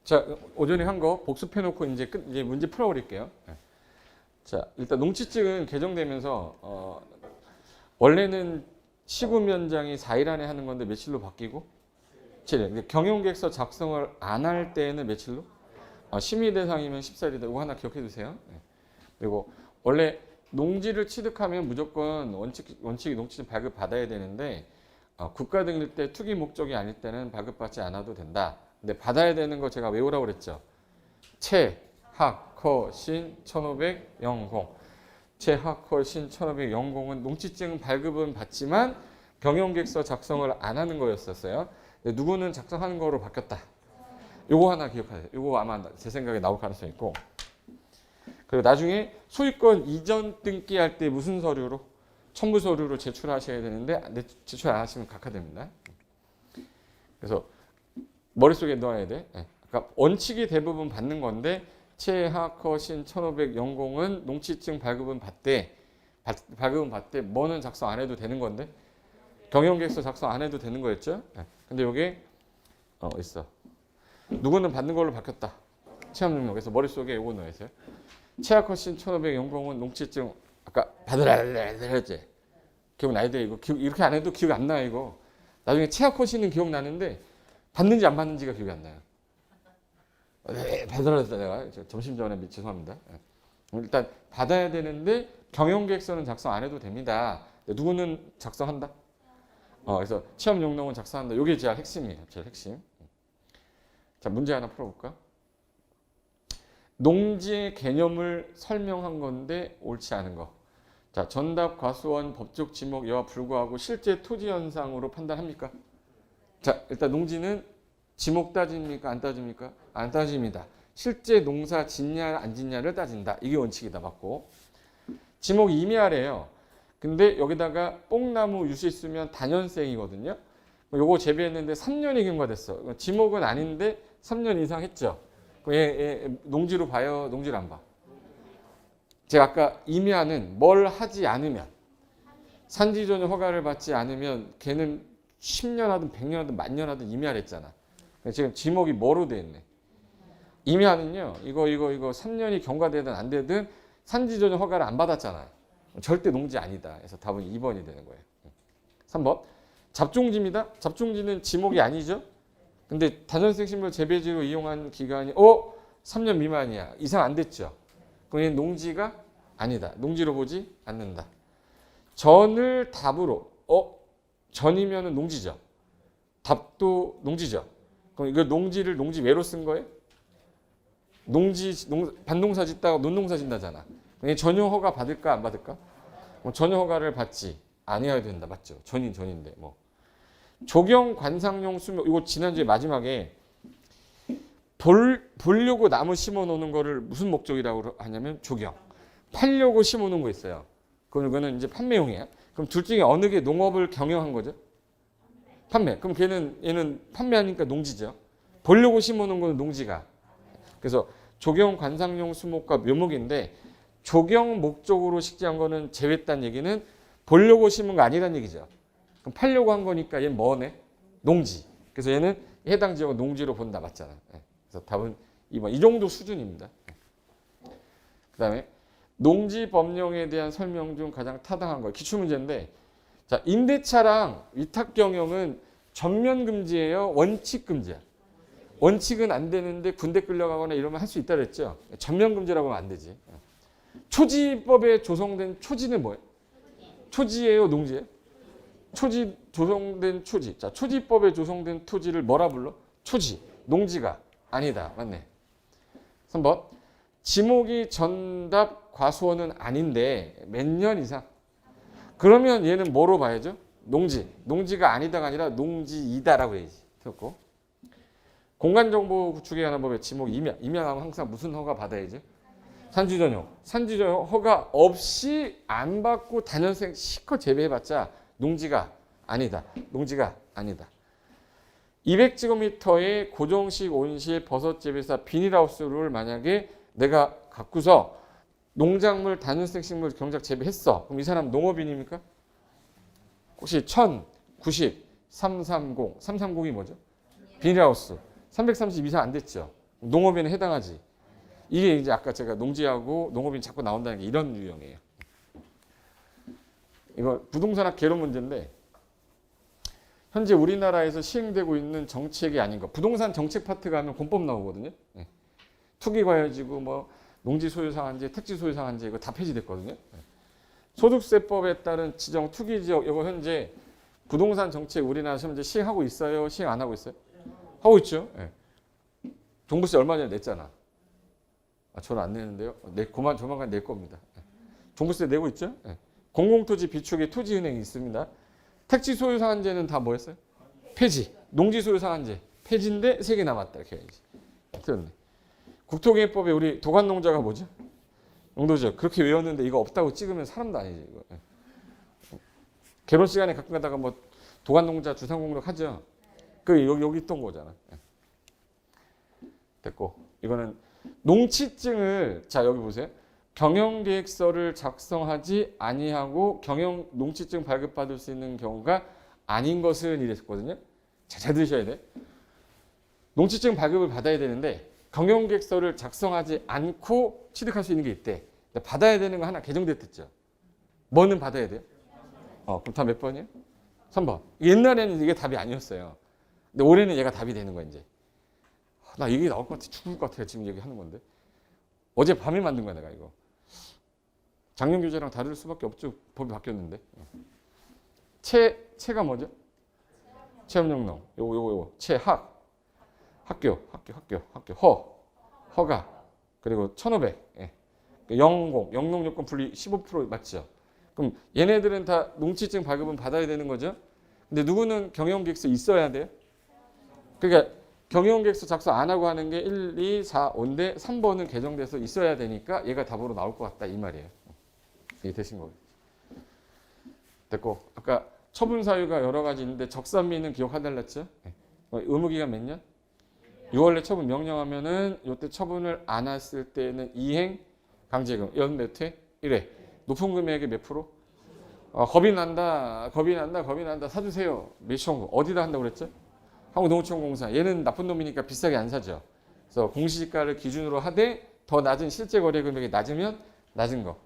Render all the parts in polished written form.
자, 오전에 한 거 복습해놓고 이제 문제 풀어버릴게요. 자, 일단 농지증은 개정되면서 원래는 시구 면장이 4일 안에 하는 건데 며칠로 바뀌고 7일. 경영계획서 작성을 안 할 때에는 며칠로? 심의 대상이면 14일이다. 이거 하나 기억해 두세요. 그리고 원래 농지를 취득하면 무조건 원칙이 농지증 발급 받아야 되는데 국가 등일 때 투기 목적이 아닐 때는 발급받지 않아도 된다. 근데 받아야 되는 거 제가 외우라고 그랬죠. 채, 학, 커, 신, 1500, 영공. 채, 학, 커, 신, 1500, 영공은 농지증 발급은 받지만 경영계획서 작성을 안 하는 거였었어요. 근데 누구는 작성하는 거로 바뀌었다. 요거 하나 기억하세요. 요거 아마 제 생각에 나올 가능성이 있고. 그리고 나중에 소유권 이전 등기할 때 무슨 서류로? 첨부 서류로 제출하셔야 되는데 제출 안 하시면 각하됩니다. 그래서 머릿속에 넣어야 돼. 그러니까 원칙이 대부분 받는 건데 채, 학, 커, 신, 1500, 영공은 농지증 발급은 받되 뭐는 작성 안 해도 되는 건데 경영계획서 작성 안 해도 되는 거였죠. 근데 이게 있어. 누구는 받는 걸로 바뀌었다. 체험 능력. 그래서 머릿속에 이거 넣으세요. 채, 학, 커, 신, 1500, 영공은 농지증 아까 받으라 했지. 기억나야 돼. 이거 이렇게 안 해도 기억 안 나. 이거 나중에 채, 학, 커, 신은 기억나는데 받는지 안 받는지가 기억이 안 나요. 받으라 했다 내가. 점심 전에 죄송합니다. 일단 받아야 되는데 경영계획서는 작성 안 해도 됩니다. 누구는 작성한다? 그래서 체험 용록은 작성한다. 이게 제일 핵심이에요. 제일 핵심. 자, 문제 하나 풀어볼까? 농지의 개념을 설명한 건데 옳지 않은 거. 자, 전답, 과수원, 법적 지목 여와 불구하고 실제 토지 현상으로 판단합니까? 자, 일단 농지는 지목 따집니까? 안 따집니까? 안 따집니다. 실제 농사 짓냐 안 짓냐를 따진다. 이게 원칙이다. 맞고. 지목 임야래요. 근데 여기다가 뽕나무 유시 쓰면 단연생이거든요. 요거 재배했는데 3년이 경과됐어. 지목은 아닌데 3년 이상 했죠. 얘 농지로 봐요? 농지를 안 봐? 제가 아까 임야는 뭘 하지 않으면 산지조정 허가를 받지 않으면 걔는 10년 하든 100년 하든 만년 하든 임야를 했잖아. 지금 지목이 뭐로 돼 있네. 임야는요. 이거 3년이 경과되든 안 되든 산지조정 허가를 안 받았잖아요. 절대 농지 아니다. 그래서 답은 2번이 되는 거예요. 3번. 잡종지입니다. 잡종지는 지목이 아니죠. 근데 단연생 식물 재배지로 이용한 기간이 3년 미만이야. 이상 안 됐죠. 그럼 얘는 농지가 아니다. 농지로 보지 않는다. 전을 답으로 전이면은 농지죠. 답도 농지죠. 그럼 이거 농지를 농지 외로 쓴 거예요? 반농사 짓다가 논농사 짓다잖아. 전용 허가 받을까 안 받을까? 전용 허가를 받지 아니어야 된다. 맞죠? 전인데 뭐. 조경 관상용 수목 이거 지난주에 마지막에 보려고 나무 심어 놓는 거를 무슨 목적이라고 하냐면 조경. 팔려고 심어 놓은 거 있어요. 그거는 이제 판매용이야. 그럼 둘 중에 어느 게 농업을 경영한 거죠? 판매. 그럼 얘는 판매하니까 농지죠. 보려고 심어 놓은 거는 농지가. 그래서 조경 관상용 수목과 묘목인데 조경 목적으로 식재한 거는 제외했다는 얘기는 보려고 심은 거 아니라는 얘기죠. 그럼 팔려고 한 거니까 얘는 뭐네? 농지. 그래서 얘는 해당 지역은 농지로 본다. 맞잖아. 그래서 답은 2번. 이 정도 수준입니다. 그 다음에 농지 법령에 대한 설명 중 가장 타당한 거. 기출문제인데 자, 임대차랑 위탁 경영은 전면 금지예요? 원칙 금지야? 원칙은 안 되는데 군대 끌려가거나 이러면 할 수 있다 그랬죠? 전면 금지라고 하면 안 되지. 초지법에 조성된 초지는 뭐예요? 초지예요? 농지예요? 초지 조성된 초지. 자, 초지법에 조성된 토지를 뭐라 불러? 초지. 농지가 아니다. 맞네. 3번. 지목이 전답 과수원은 아닌데 몇 년 이상? 그러면 얘는 뭐로 봐야죠? 농지. 농지가 아니다가 아니라 농지이다라고 해야지. 됐고. 공간정보 구축에 관한 법의 지목 임야. 임야하면 항상 무슨 허가 받아야지? 산지전용. 산지전용 허가 없이 안 받고 단연생 실컷 재배해봤자 농지가 아니다. 농지가 아니다. 200제곱미터의 고정식 온실 버섯 재배사 비닐하우스를 만약에 내가 갖고서 농작물 단연생 식물 경작 재배했어. 그럼 이 사람 농업인입니까? 혹시 1090, 330, 330이 뭐죠? 비닐하우스. 330 이상 안 됐죠. 농업에는 해당하지. 이게 이제 아까 제가 농지하고 농업이 자꾸 나온다는 게 이런 유형이에요. 이거 부동산학 개론 문제인데 현재 우리나라에서 시행되고 있는 정책이 아닌 거. 부동산 정책 파트 가면 공법 나오거든요. 네. 투기과열지구, 뭐 농지 소유 상한제, 택지 소유 상한제 이거 다 폐지됐거든요. 네. 소득세법에 따른 지정 투기 지역 이거 현재 부동산 정책 우리나라에서 현재 시행하고 있어요? 시행 안 하고 있어요? 하고 있죠. 네. 종부세 얼마 전에 냈잖아. 저는 안 내는데요. 조만간 낼 겁니다. 네. 종부세 내고 있죠. 네. 공공토지 비축의 토지은행이 있습니다. 택지 소유 상한제는 다 뭐였어요? 폐지. 농지 소유 상한제 폐지인데 3개 남았다 이렇게 해야지. 틀렸네. 국토개혁법에 우리 도관농자가 뭐죠? 용도지역. 그렇게 외웠는데 이거 없다고 찍으면 사람도 아니지 이거. 개론 시간에 가끔 가다가 뭐 도관농자 주상공록 하죠. 그 여기 있던 거잖아. 됐고 이거는 농취증을 자 여기 보세요. 경영계획서를 작성하지 아니하고 경영 농취증 발급받을 수 있는 경우가 아닌 것은 이랬거든요. 잘 들으셔야 돼. 농취증 발급을 받아야 되는데 경영계획서를 작성하지 않고 취득할 수 있는 게 있대. 받아야 되는 거 하나 개정됐댔죠. 뭐는 받아야 돼요? 그럼 다 몇 번이에요? 3번. 옛날에는 이게 답이 아니었어요. 근데 올해는 얘가 답이 되는 거야 이제. 나 이게 나올 것 같아. 죽을 것 같아. 지금 얘기하는 건데. 어제 밤에 만든 거야 내가 이거. 작년 교재랑 다를 수밖에 없죠. 법이 바뀌었는데. 체가 뭐죠? 체험영농. 요거. 체학. 학교. 허가. 그리고 1,500. 예. 영농요건 분리 15% 맞죠? 그럼 얘네들은 다 농취증 발급은 받아야 되는 거죠? 근데 누구는 경영계획서 있어야 돼요? 그러니까 경영계획서 작성 안 하고 하는 게 1, 2, 4, 5인데 3번은 개정돼서 있어야 되니까 얘가 답으로 나올 것 같다 이 말이에요. 이게 되신 거예요. 됐고 아까 처분 사유가 여러 가지 있는데 적산미는 기억하달랬죠? 의무기간 몇 년? 6월 내 처분 명령하면은 이때 처분을 안 했을 때는 이행 강제금 연 몇 회? 1회. 높은 금액의 몇 프로? 겁이 난다 사주세요. 몇 청구 어디다 한다고 그랬죠? 한국농어촌공사. 얘는 나쁜 놈이니까 비싸게 안 사죠. 그래서 공시지가를 기준으로 하되 더 낮은 실제 거래 금액이 낮으면 낮은 거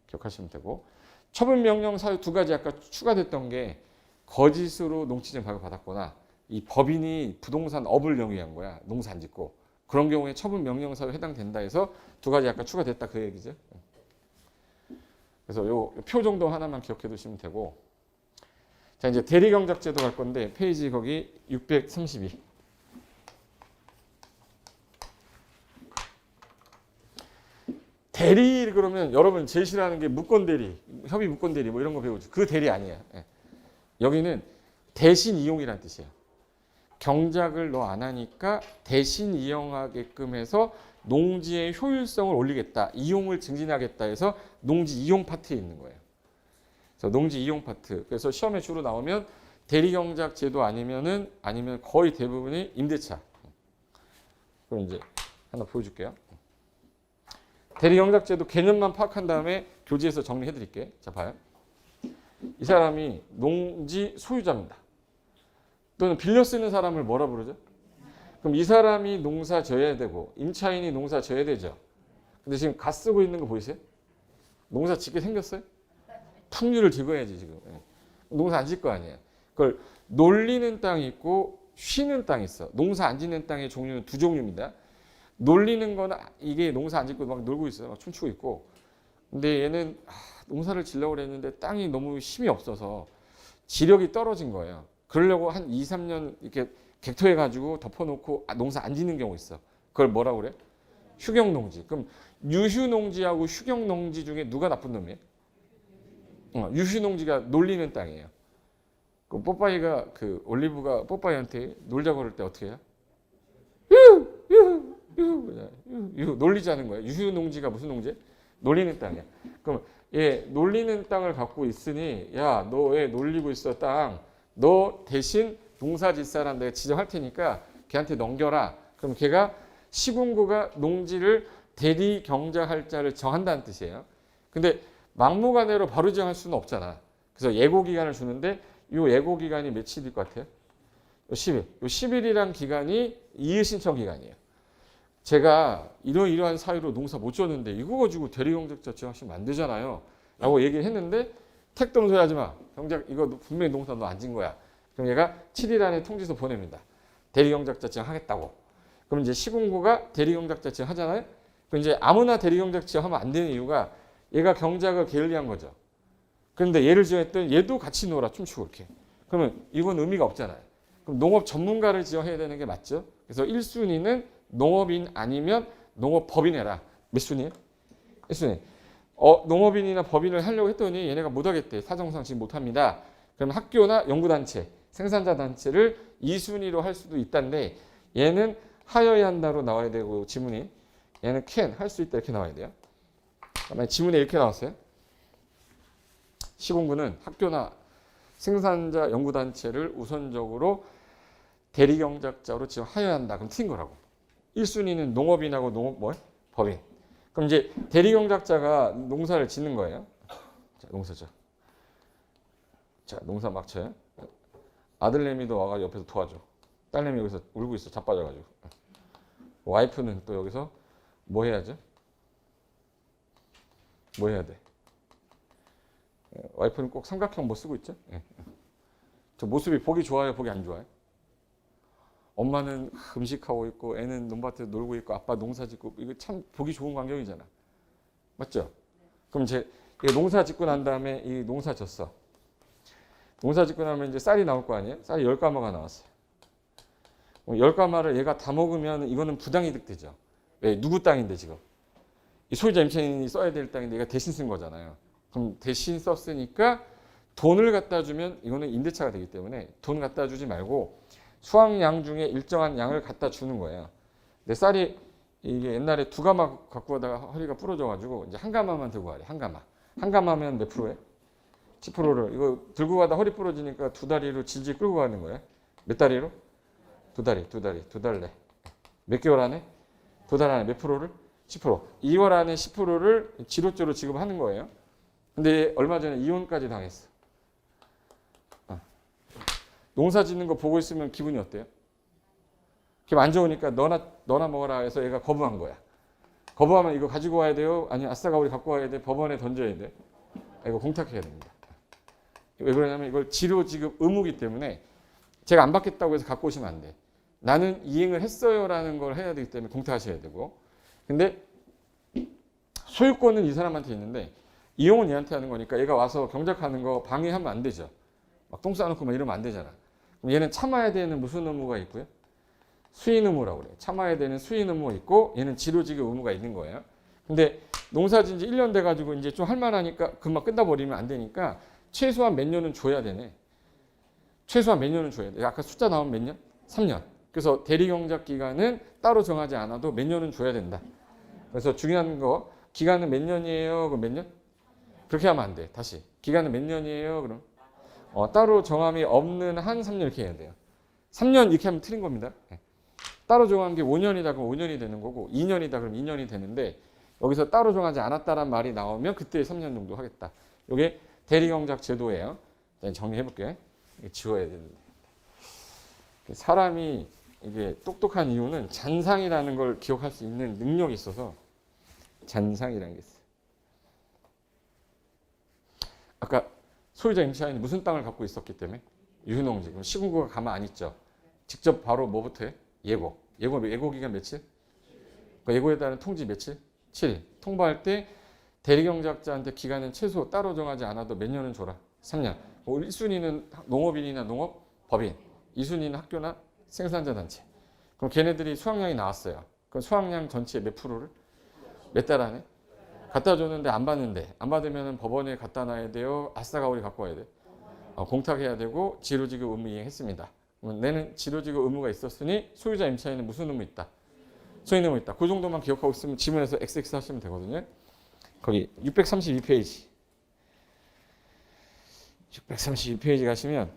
기억하시면 되고. 처분 명령 사유 2가지 아까 추가됐던 게 거짓으로 농취증 발급받았거나 이 법인이 부동산 업을 영위한 거야. 농사 안 짓고. 그런 경우에 처분 명령 사유 해당된다 해서 2가지 아까 추가됐다 그 얘기죠. 그래서 요 표 정도 하나만 기억해 두시면 되고. 자, 이제 대리경작제도 갈 건데 페이지 거기 632. 대리 그러면 여러분 제일 싫어하는 게 무권대리, 협의 무권대리 뭐 이런 거 배우죠. 그 대리 아니에요. 예. 여기는 대신 이용이라는 뜻이에요. 경작을 너 안 하니까 대신 이용하게끔 해서 농지의 효율성을 올리겠다. 이용을 증진하겠다 해서 농지 이용 파트에 있는 거예요. 그래서 농지 이용 파트. 그래서 시험에 주로 나오면 대리경작 제도 아니면 거의 대부분이 임대차. 그럼 이제 하나 보여줄게요. 대리경작 제도 개념만 파악한 다음에 교재에서 정리해 드릴게요. 자, 봐요. 이 사람이 농지 소유자입니다. 또는 빌려 쓰는 사람을 뭐라 부르죠? 그럼 이 사람이 농사 져야 되고 임차인이 농사 져야 되죠. 근데 지금 갓 쓰고 있는 거 보이세요? 농사 짓게 생겼어요? 풍류를 찍어야지 지금. 농사 안 질 거 아니에요. 그걸 놀리는 땅이 있고 쉬는 땅이 있어. 농사 안 짓는 땅의 종류는 2종류입니다. 놀리는 거는 이게 농사 안 짓고 막 놀고 있어요. 막 춤추고 있고. 근데 얘는 농사를 지려고 했는데 땅이 너무 힘이 없어서 지력이 떨어진 거예요. 그러려고 한 2, 3년 이렇게 객토해가지고 덮어놓고 농사 안 짓는 경우 있어. 그걸 뭐라고 그래? 휴경농지. 그럼 유휴농지하고 휴경농지 중에 누가 나쁜 놈이에요? 유휴농지가 놀리는 땅이에요. 그 뽀빠이가 올리브가 뽀빠이한테 놀자고 그럴 때 어떻게 해요? 유후 놀리지 않은 거예요. 유휴농지가 무슨 농지? 놀리는 땅이야. 그럼 얘 놀리는 땅을 갖고 있으니 야, 너 왜 놀리고 있어 땅? 너 대신 농사 질 사람 내가 지정할 테니까 걔한테 넘겨라. 그럼 걔가 시군구가 농지를 대리 경작할 자를 정한다는 뜻이에요. 근데 막무가내로 바로 지정할 수는 없잖아. 그래서 예고 기간을 주는데 이 예고 기간이 며칠일 것 같아요? 10일. 이 10일이란 기간이 이의 신청 기간이에요. 제가 이러이러한 사유로 농사 못 줬는데 이거 가지고 대리경작자 지정하시면 안 되잖아요. 라고 얘기를 했는데 택도 소리 하지 마. 경작 이거 분명히 농사 너 안 진 거야. 그럼 얘가 7일 안에 통지서 보냅니다. 대리경작자 지정하겠다고. 그럼 이제 시군구가 대리경작자 지정하잖아요. 그럼 이제 아무나 대리경작 지정하면 안 되는 이유가 얘가 경작을 게을리한 거죠. 그런데 얘를 지정했더니 얘도 같이 놀아 춤추고 이렇게. 그러면 이건 의미가 없잖아요. 그럼 농업 전문가를 지정해야 되는 게 맞죠. 그래서 1순위는 농업인 아니면 농업법인 해라. 몇 순위예요? 1순위. 농업인이나 법인을 하려고 했더니 얘네가 못하겠대. 사정상 지금 못합니다. 그럼 학교나 연구단체, 생산자 단체를 2순위로 할 수도 있다는데 얘는 하여야 한다로 나와야 되고 지문이 얘는 can 할 수 있다 이렇게 나와야 돼요. 만약 지문에 이렇게 나왔어요. 시공구는 학교나 생산자 연구단체를 우선적으로 대리경작자로 지정하여야 한다. 그럼 틀린 거라고. 1순위는 농업인하고 법인. 그럼 이제 대리경작자가 농사를 짓는 거예요. 자, 농사죠. 자, 농사 막 쳐요. 아들내미도 와가 옆에서 도와줘. 딸내미 여기서 울고 있어. 자빠져가지고. 와이프는 또 여기서 뭐 해야죠? 뭐 해야 돼? 와이프는 꼭 삼각형 뭐 쓰고 있죠? 저 모습이 보기 좋아요? 보기 안 좋아요? 엄마는 음식하고 있고 애는 논밭에서 놀고 있고 아빠 농사 짓고 이거 참 보기 좋은 광경이잖아. 맞죠? 그럼 이제 농사 짓고 난 다음에 이 농사 졌어. 농사 짓고 나면 이제 쌀이 나올 거 아니에요? 쌀이 10가마가 나왔어요. 10가마를 얘가 다 먹으면 이거는 부당이득 되죠. 왜? 누구 땅인데 지금? 이 소유자 임차인이 써야 될 땅인데 얘가 대신 쓴 거잖아요. 그럼 대신 썼으니까 돈을 갖다 주면 이거는 임대차가 되기 때문에 돈 갖다 주지 말고 수확량 중에 일정한 양을 갖다 주는 거예요. 근데 쌀이 이게 옛날에 2가마 갖고 가다가 허리가 부러져가지고 이제 1가마만 들고 가래. 1가마. 1가마면 몇 프로예요? 10%를. 이거 들고 가다 허리 부러지니까 2다리로 질질 끌고 가는 거예요. 몇 다리로? 2다리. 몇 개월 안에? 2달 안에 몇 프로를? 10%. 2월 안에 10%를 지로조로 지급하는 거예요. 근데 얼마 전에 이혼까지 당했어. 농사 짓는 거 보고 있으면 기분이 어때요? 기분 안 좋으니까 너나 먹어라 해서 얘가 거부한 거야. 거부하면 이거 가지고 와야 돼요? 아니면 아싸가 우리 갖고 와야 돼? 법원에 던져야 돼? 이거 공탁해야 됩니다. 왜 그러냐면 이걸 지료 지급 의무이기 때문에 제가 안 받겠다고 해서 갖고 오시면 안 돼. 나는 이행을 했어요라는 걸 해야 되기 때문에 공탁하셔야 되고. 근데 소유권은 이 사람한테 있는데 이용은 얘한테 하는 거니까 얘가 와서 경작하는 거 방해하면 안 되죠. 막 똥 싸놓고 막 이러면 안 되잖아. 그럼 얘는 참아야 되는 무슨 의무가 있고요? 수인 의무라고 그래요. 참아야 되는 수인 의무가 있고 얘는 지료지급 의무가 있는 거예요. 근데 농사 진지 1년 돼가지고 이제 좀 할만하니까 금방 끝나버리면 안 되니까 최소한 몇 년은 줘야 되네. 최소한 몇 년은 줘야 돼. 아까 숫자 나온 몇 년? 3년. 그래서 대리경작 기간은 따로 정하지 않아도 몇 년은 줘야 된다. 그래서 중요한 거 기간은 몇 년이에요? 그럼 몇 년? 그렇게 하면 안 돼. 다시. 기간은 몇 년이에요? 그럼 따로 정함이 없는 한 3년 이렇게 해야 돼요. 3년 이렇게 하면 틀린 겁니다. 따로 정한 게 5년이다 그럼 5년이 되는 거고 2년이다 그럼 2년이 되는데 여기서 따로 정하지 않았다란 말이 나오면 그때 3년 정도 하겠다. 이게 대리경작 제도예요. 정리해 볼게요. 지워야 되는데. 사람이 이게 똑똑한 이유는 잔상이라는 걸 기억할 수 있는 능력이 있어서 잔상이라는 게 있어요. 아까 소유자 임차인이 무슨 땅을 갖고 있었기 때문에 유휴농지. 그럼 시군구가 가만 안 있죠. 직접 바로 뭐부터 해? 예고. 예고 기간 며칠? 그러니까 예고에 따른 통지 며칠? 7일. 통보할 때 대리경작자한테 기간은 최소 따로 정하지 않아도 몇 년은 줘라. 3년. 1순위는 농업인이나 농업법인. 2순위는 학교나 생산자 단체. 그럼 걔네들이 수확량이 나왔어요. 그럼 수확량 전체 몇 프로를? 몇 달 안에? 갖다 줬는데 안 받는데 안 받으면 법원에 갖다 놔야 돼요. 아싸가 우리 갖고 와야 돼. 공탁해야 되고 지료지급 의무 이행했습니다. 그러면 내는 지료지급 의무가 있었으니 소유자 임차인은 무슨 의무 있다? 소인 의무 있다. 그 정도만 기억하고 있으면 지문에서 XX 하시면 되거든요. 거기 632페이지. 632페이지 가시면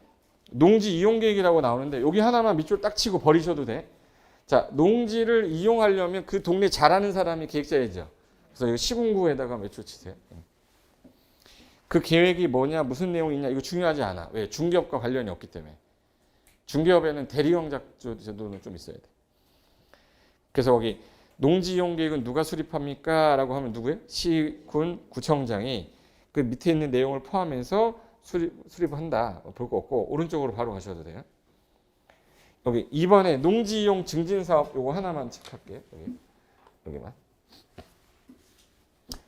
농지 이용 계획이라고 나오는데 여기 하나만 밑줄 딱 치고 버리셔도 돼. 자, 농지를 이용하려면 그 동네 잘하는 사람이 계획자이죠. 그래서 이거 시군구에다가 몇 줄 치세요. 그 계획이 뭐냐, 무슨 내용이 있냐 이거 중요하지 않아. 왜? 중개업과 관련이 없기 때문에. 중개업에는 대리경작 제도는 좀 있어야 돼. 그래서 거기 농지 이용 계획은 누가 수립합니까? 라고 하면 누구예요? 시, 군, 구청장이 그 밑에 있는 내용을 포함해서 수립한다. 볼 거 없고 오른쪽으로 바로 가셔도 돼요. 여기 2번에 농지 이용 증진 사업 요거 하나만 체크할게요. 여기만.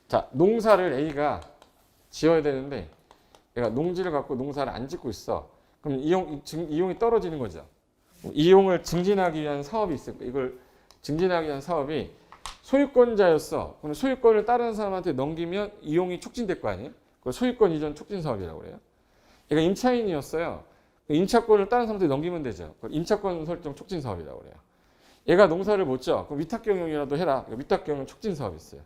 자, 농사를 A가 지어야 되는데 얘가 농지를 갖고 농사를 안 짓고 있어. 그럼 이용이 떨어지는 거죠. 이용을 증진하기 위한 사업이 있을 거예요. 이걸 증진하기 위한 사업이 소유권자였어. 그럼 소유권을 다른 사람한테 넘기면 이용이 촉진될 거 아니에요? 그걸 소유권 이전 촉진 사업이라고 그래요. 얘가 임차인이었어요. 임차권을 다른 사람한테 넘기면 되죠. 그걸 임차권 설정 촉진 사업이라고 그래요. 얘가 농사를 못 져. 그럼 위탁 경영이라도 해라. 위탁 경영 촉진 사업이 있어요.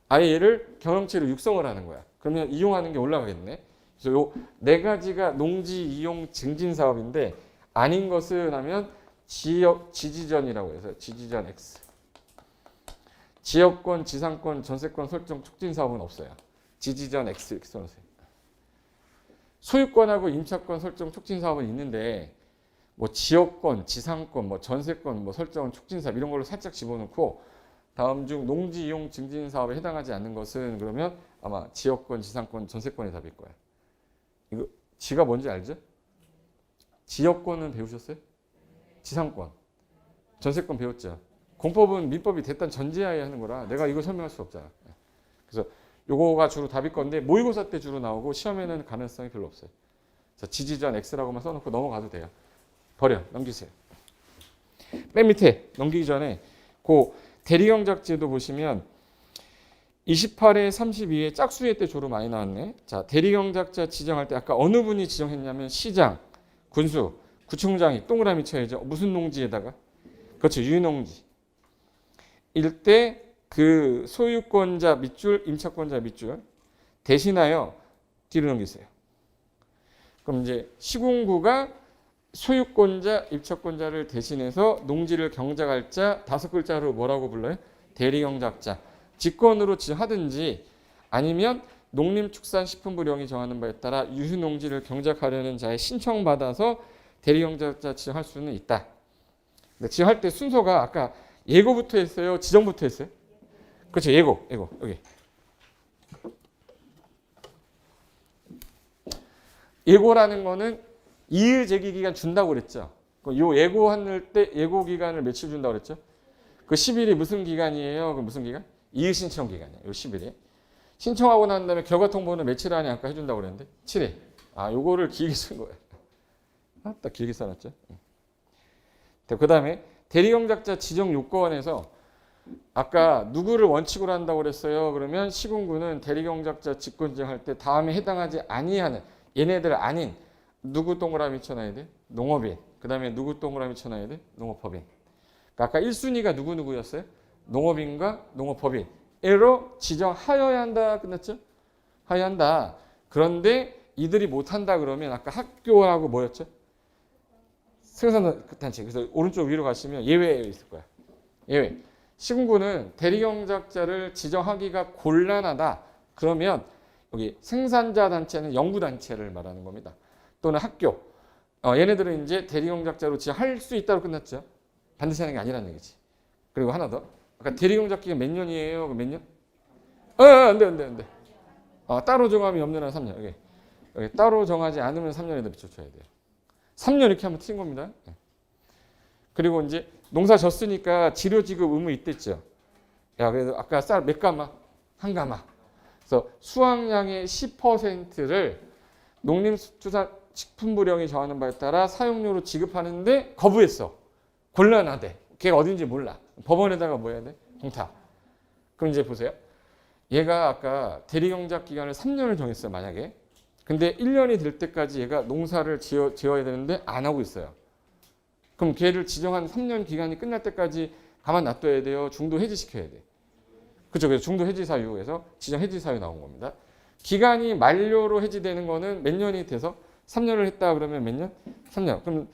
아예 얘를 경영체로 육성을 하는 거야. 그러면 이용하는 게 올라가겠네. 그래서 요 네 가지가 농지 이용 증진 사업인데 아닌 것은 하면 지지전이라고 해서 지지전 X. 지역권, 지상권, 전세권 설정 촉진 사업은 없어요. 지지전 X 이렇게 써놓으세요. 소유권하고 임차권 설정 촉진 사업은 있는데 뭐 지역권, 지상권, 뭐 전세권, 뭐 설정 촉진 사업 이런 걸로 살짝 집어넣고 다음 중 농지 이용 증진 사업에 해당하지 않는 것은 그러면 아마 지역권, 지상권, 전세권의 답일 거야. 이거 지가 뭔지 알죠? 지역권은 배우셨어요? 지상권, 전세권 배웠죠. 공법은 민법이 됐다는 전제하에 하는 거라 내가 이거 설명할 수 없잖아. 그래서 요거가 주로 답일 건데 모의고사 때 주로 나오고 시험에는 가능성이 별로 없어요. 자, 지지전 X라고만 써놓고 넘어가도 돼요. 버려, 넘기세요. 맨 밑에 넘기기 전에 그 대리경작제도 보시면 28회, 32회 짝수회 때 주로 많이 나왔네. 자, 대리경작자 지정할 때 아까 어느 분이 지정했냐면 시장, 군수, 구청장이 동그라미 쳐야죠. 무슨 농지에다가? 그렇죠. 유농지. 일 때 그 소유권자 밑줄, 임차권자 밑줄 대신하여 뒤로 넘기세요. 그럼 이제 시군구가 소유권자, 임차권자를 대신해서 농지를 경작할 자 5글자로 뭐라고 불러요? 대리경작자. 직권으로 지정하든지 아니면 농림축산식품부령이 정하는 바에 따라 유휴농지를 경작하려는 자의 신청받아서 대리경작자 지정할 수는 있다. 근데 지정할 때 순서가 아까 예고부터 했어요? 지정부터 했어요? 그렇죠. 예고. 여기. 예고라는 거는 이의 제기 기간 준다고 그랬죠. 요 예고할 때 예고 기간을 며칠 준다고 그랬죠? 그 10일이 무슨 기간이에요? 그 무슨 기간? 이의 신청 기간이에요. 요 10일이. 신청하고 난 다음에 결과 통보는 며칠 안에 아까 해준다고 그랬는데 7일. 아, 요거를 길게 쓴 거예요. 딱 길게 써놨죠. 그 다음에 대리경작자 지정 요건에서 아까 누구를 원칙으로 한다고 그랬어요. 그러면 시군구는 대리경작자 직권 지정할 때 다음에 해당하지 아니하는 얘네들 아닌 누구 동그라미 쳐놔야 돼? 농업인. 그 다음에 누구 동그라미 쳐놔야 돼? 농업법인. 그러니까 아까 1순위가 누구였어요? 농업인과 농업법인. 애로 지정하여야 한다. 끝났죠? 하여야 한다. 그런데 이들이 못한다 그러면 아까 학교하고 뭐였죠? 생산단체. 그래서 오른쪽 위로 가시면 예외에 있을 거야. 예외. 시군구는 대리경작자를 지정하기가 곤란하다. 그러면 여기 생산자 단체는 연구단체를 말하는 겁니다. 또는 학교. 얘네들은 이제 대리경작자로 지정할 수 있다고 끝났죠. 반드시 하는 게 아니라는 얘기지. 그리고 하나 더. 아까 대리경작 기간 몇 년이에요? 몇 년? 안 돼. 따로 정함이 없는 한 3년. 여기 따로 정하지 않으면 3년에다 비춰줘야 돼요. 3년 이렇게 하면 틀린 겁니다. 그리고 이제 농사 졌으니까 지료 지급 의무 있댔죠. 야, 그래도 아까 쌀 몇 가마? 한 가마. 그래서 수확량의 10%를 농림축산식품부령이 정하는 바에 따라 사용료로 지급하는데 거부했어. 곤란하대. 걔가 어딘지 몰라. 법원에다가 뭐 해야 돼? 공탁. 그럼 이제 보세요. 얘가 아까 대리경작 기간을 3년을 정했어요. 만약에. 근데 1년이 될 때까지 얘가 농사를 지어야 되는데 안 하고 있어요. 그럼 걔를 지정한 3년 기간이 끝날 때까지 가만 놔둬야 돼요. 중도 해지시켜야 돼. 그렇죠. 그래서 중도 해지 사유에서 지정 해지 사유 나온 겁니다. 기간이 만료로 해지되는 거는 몇 년이 돼서 3년을 했다 그러면 몇 년? 3년. 그럼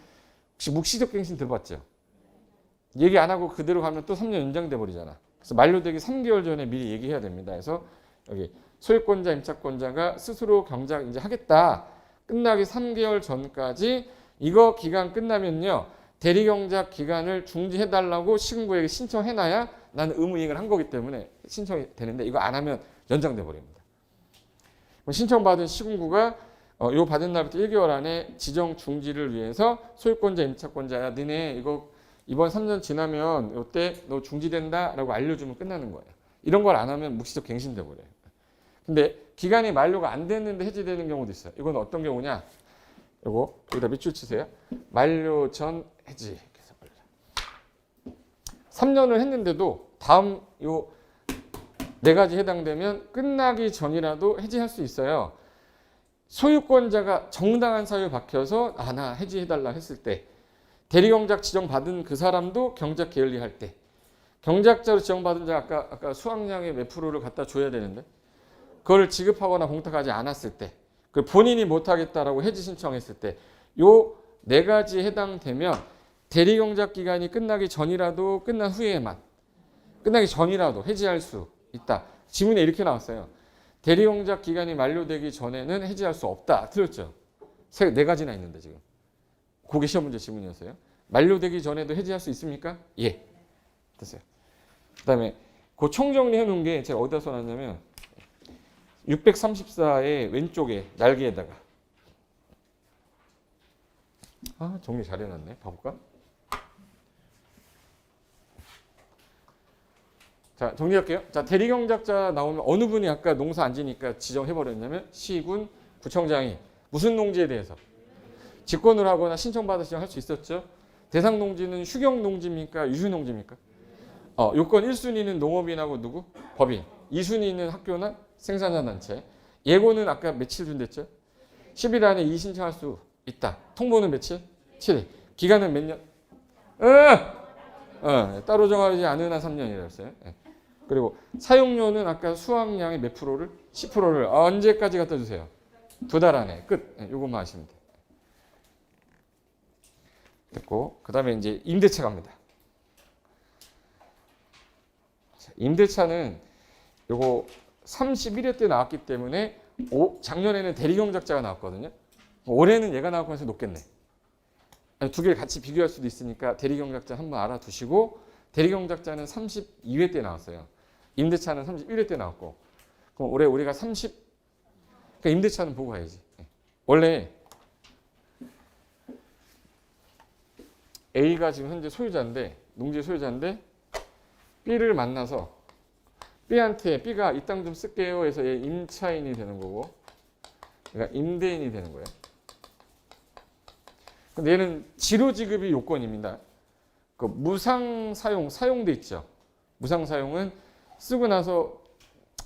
혹시 묵시적 갱신 들어봤죠? 얘기 안 하고 그대로 가면 또 3년 연장돼 버리잖아. 그래서 만료되기 3개월 전에 미리 얘기해야 됩니다. 그래서 여기 소유권자, 임차권자가 스스로 경작 이제 하겠다. 끝나기 3개월 전까지 이거 기간 끝나면요. 대리경작 기간을 중지해달라고 시군구에게 신청해놔야 나는 의무 이행을 한 거기 때문에 신청이 되는데 이거 안 하면 연장돼 버립니다. 신청받은 시군구가 요 받은 날부터 1개월 안에 지정 중지를 위해서 소유권자, 임차권자야 너네 이거 이번 3년 지나면 이때 너 중지된다라고 알려주면 끝나는 거예요. 이런 걸 안 하면 묵시적 갱신돼 버려요. 근데 기간이 만료가 안 됐는데 해지되는 경우도 있어요. 이건 어떤 경우냐? 요거 여기다 밑줄 치세요. 만료 전 해지. 3년을 했는데도 다음 요 네 가지 해당되면 끝나기 전이라도 해지할 수 있어요. 소유권자가 정당한 사유 밝혀서 나 해지해달라 했을 때, 대리경작 지정받은 그 사람도 경작 게을리할 때, 경작자로 지정받은 자 아까 수확량의 몇 프로를 갖다 줘야 되는데 그걸 지급하거나 공탁하지 않았을 때, 그 본인이 못하겠다라고 해지 신청했을 때, 요 네 가지 해당되면 대리경작 기간이 끝나기 전이라도 끝난 후에만, 끝나기 전이라도 해지할 수 있다. 지문에 이렇게 나왔어요. 대리경작 기간이 만료되기 전에는 해지할 수 없다. 틀렸죠? 네 가지나 있는데 지금. 그게 시험 문제 지문이었어요. 만료되기 전에도 해지할 수 있습니까? 예. 됐어요. 그 다음에 그 총정리해 놓은 게 제가 어디다 써놨냐면 634의 왼쪽에 날개에다가 정리 잘 해놨네. 봐볼까? 자, 정리할게요. 자, 대리경작자 나오면 어느 분이 아까 농사 안 지니까 지정해버렸냐면 시군, 구청장이 무슨 농지에 대해서 직권을 하거나 신청받아 지정할 수 있었죠. 대상 농지는 휴경 농지입니까? 유휴 농지입니까? 요건 1순위는 농업인하고 누구? 법인. 2순위는 학교나 생산자 단체. 예고는 아까 며칠 준댔죠? 10일 안에 이의 신청할 수 있다. 통보는 며칠? 7일. 기간은 몇 년? 따로 정하지 않은 한 3년이라고 했어요. 그리고 사용료는 아까 수확량의 몇 프로를? 10%를 언제까지 갖다 주세요? 2달 안에. 끝. 요것만 하시면 돼요. 됐고, 그 다음에 이제 임대차 갑니다. 임대차는 요거 31회 때 나왔기 때문에 작년에는 대리경작자가 나왔거든요. 올해는 얘가 나올 가능성이 높겠네. 두 개를 같이 비교할 수도 있으니까 대리경작자 한번 알아두시고, 대리경작자는 32회 때 나왔어요. 임대차는 31회 때 나왔고, 그럼 올해 우리가 그러니까 임대차는 보고 가야지. 원래 A가 지금 현재 소유자인데, 농지 소유자인데 B를 만나서 B한테 B가 이 땅 좀 쓸게요 해서 얘 임차인이 되는 거고, 그러니까 임대인이 되는 거예요. 근데 얘는 지료지급이 요건입니다. 그 무상 사용돼 있죠. 무상 사용은 쓰고 나서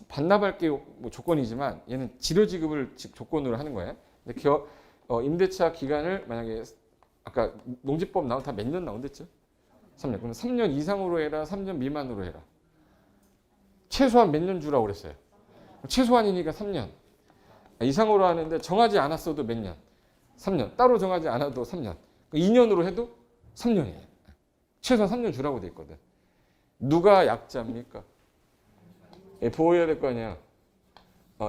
반납할 게 뭐 조건이지만 얘는 지료지급을 조건으로 하는 거예요. 근데 임대차 기간을 만약에 아까 농지법 나온 다 몇 년 나온댔죠? 3년. 그럼 3년 이상으로 해라, 3년 미만으로 해라. 최소한 몇 년 주라고 그랬어요. 최소한이니까 3년. 이상으로 하는데 정하지 않았어도 몇 년? 3년. 따로 정하지 않아도 3년. 2년으로 해도 3년이에요. 최소한 3년 주라고 돼 있거든. 누가 약자입니까? 보호해야 될 거 아니야.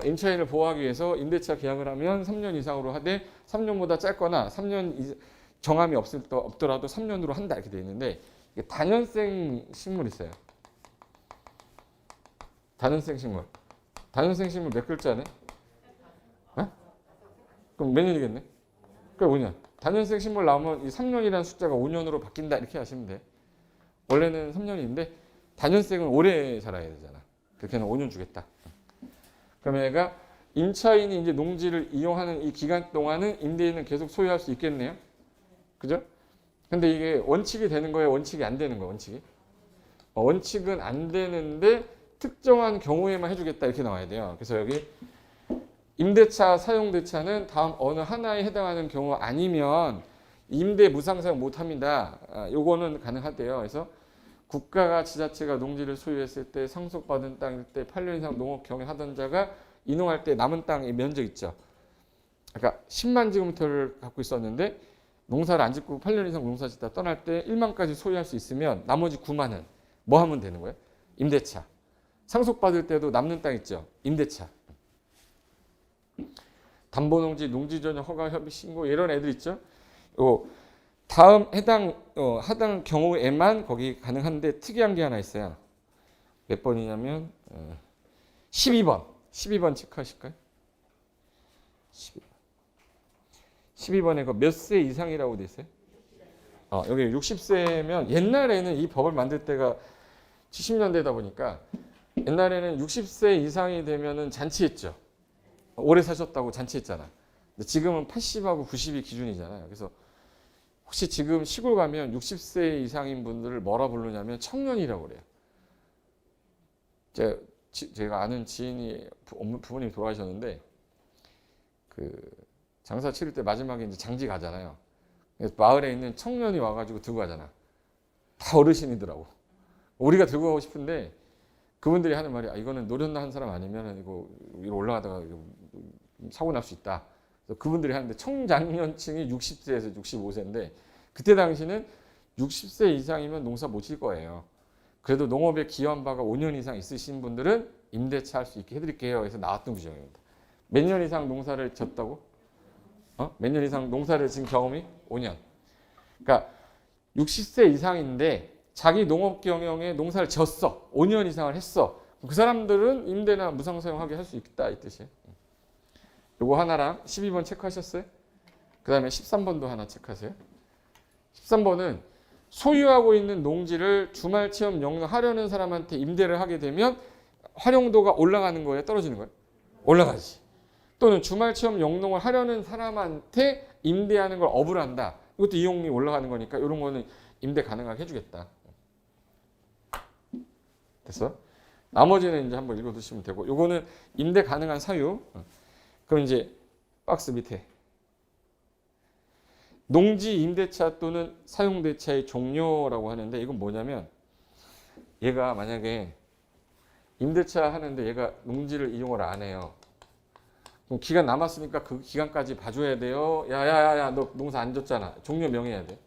임차인을 보호하기 위해서 임대차 계약을 하면 3년 이상으로 하되 3년보다 짧거나 3년 정함이 없더라도 3년으로 한다 이렇게 돼 있는데, 이게 다년생 식물 있어요. 다년생 식물. 다년생 식물 몇 글자네? 그럼 몇 년이겠네? 그러니까 5년. 다년생 식물 나오면 이 3년이라는 숫자가 5년으로 바뀐다 이렇게 하시면 돼. 원래는 3년인데 다년생은 오래 자라야 되잖아. 그렇게는 5년 주겠다. 그러면 얘가 임차인이 이제 농지를 이용하는 이 기간 동안은 임대인은 계속 소유할 수 있겠네요. 그죠? 근데 이게 원칙이 되는 거예요? 원칙이 안 되는 거예요? 원칙이? 원칙은 안 되는데 특정한 경우에만 해주겠다 이렇게 나와야 돼요. 그래서 여기 임대차, 사용대차는 다음 어느 하나에 해당하는 경우 아니면 임대 무상 사용 못합니다. 요거는 가능하대요. 그래서 국가가 지자체가 농지를 소유했을 때 상속받은 땅일 때 8년 이상 농업 경영하던 자가 이농할 때 남은 땅의 면적 있죠. 그러니까 10만 제곱미터를 갖고 있었는데 농사를 안 짓고 8년 이상 농사 짓다 떠날 때 1만까지 소유할 수 있으면 나머지 9만은 뭐 하면 되는 거예요? 임대차. 상속받을 때도 남는 땅 있죠. 임대차. 담보농지, 농지전용 허가 협의 신고 이런 애들 있죠. 다음 해당 경우에만 거기 가능한데 특이한 게 하나 있어요. 몇 번이냐면 12번. 12번 체크하실까요? 12번에 그 몇 세 이상이라고 돼 있어요? 여기 60세면 옛날에는 이 법을 만들 때가 70년대다 보니까 옛날에는 60세 이상이 되면은 잔치했죠. 오래 사셨다고 잔치했잖아. 근데 지금은 80하고 90이 기준이잖아요. 그래서 혹시 지금 시골 가면 60세 이상인 분들을 뭐라 부르냐면 청년이라고 그래요. 제가 아는 지인이 부모님이 돌아가셨는데 그 장사 치를 때 마지막에 이제 장지 가잖아요. 그래서 마을에 있는 청년이 와가지고 들고 가잖아. 다 어르신이더라고. 우리가 들고 가고 싶은데 그분들이 하는 말이 이거는 노련나 한 사람 아니면 이거 위로 올라가다가 사고 날 수 있다. 그래서 그분들이 하는데 청장년층이 60세에서 65세인데 그때 당시는 60세 이상이면 농사 못 질 거예요. 그래도 농업에 기여한 바가 5년 이상 있으신 분들은 임대차 할 수 있게 해드릴게요. 해서 나왔던 규정입니다. 몇 년 이상 농사를 졌다고? 몇 년 이상 농사를 진 경험이? 5년. 그러니까 60세 이상인데 자기 농업 경영에 농사를 졌어. 5년 이상을 했어. 그 사람들은 임대나 무상 사용하게 할 수 있다 이 뜻이에요. 요거 하나랑 12번 체크하셨어요? 그 다음에 13번도 하나 체크하세요. 13번은 소유하고 있는 농지를 주말 체험 영농하려는 사람한테 임대를 하게 되면 활용도가 올라가는 거예요? 떨어지는 거예요? 올라가지. 또는 주말 체험 영농을 하려는 사람한테 임대하는 걸 업을 한다. 이것도 이용이 올라가는 거니까 이런 거는 임대 가능하게 해주겠다. 됐어? 나머지는 이제 한번 읽어두시면 되고 요거는 임대 가능한 사유. 그럼 이제 박스 밑에 농지 임대차 또는 사용대차의 종료라고 하는데 이건 뭐냐면 얘가 만약에 임대차 하는데 얘가 농지를 이용을 안 해요. 그럼 기간 남았으니까 그 기간까지 봐줘야 돼요. 야야야야 너 농사 안 졌잖아. 종료 명해야 돼.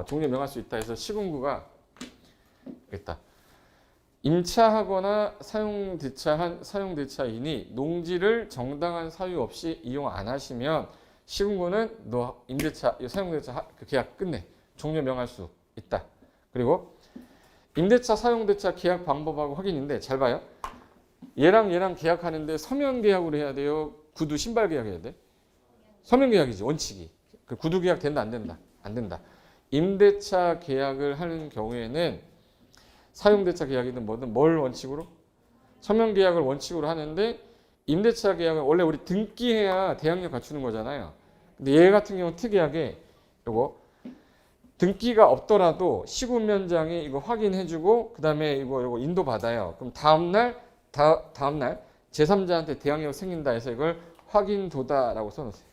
종료 명할 수 있다 해서 시군구가 있다. 임차하거나 사용대차한 사용대차인이 농지를 정당한 사유 없이 이용 안 하시면 시군구는 너 임대차, 사용대차 계약 끝내. 종료 명할 수 있다. 그리고 임대차, 사용대차 계약 방법하고 확인인데 잘 봐요. 얘랑 계약하는데 서면 계약으로 해야 돼요? 구두 신발 계약해야 돼? 서면 계약이지 원칙이. 그 구두 계약 된다 안 된다? 안 된다. 임대차 계약을 하는 경우에는 사용대차 계약이든 뭐든 뭘 원칙으로? 서면 계약을 원칙으로 하는데 임대차 계약은 원래 우리 등기해야 대항력 갖추는 거잖아요. 근데 얘 같은 경우는 특이하게 요거 등기가 없더라도 시군면장이 이거 확인해주고 그 다음에 이거 인도 받아요. 그럼 다음날 제3자한테 대항력 생긴다 해서 이걸 확인도다라고 써놓으세요.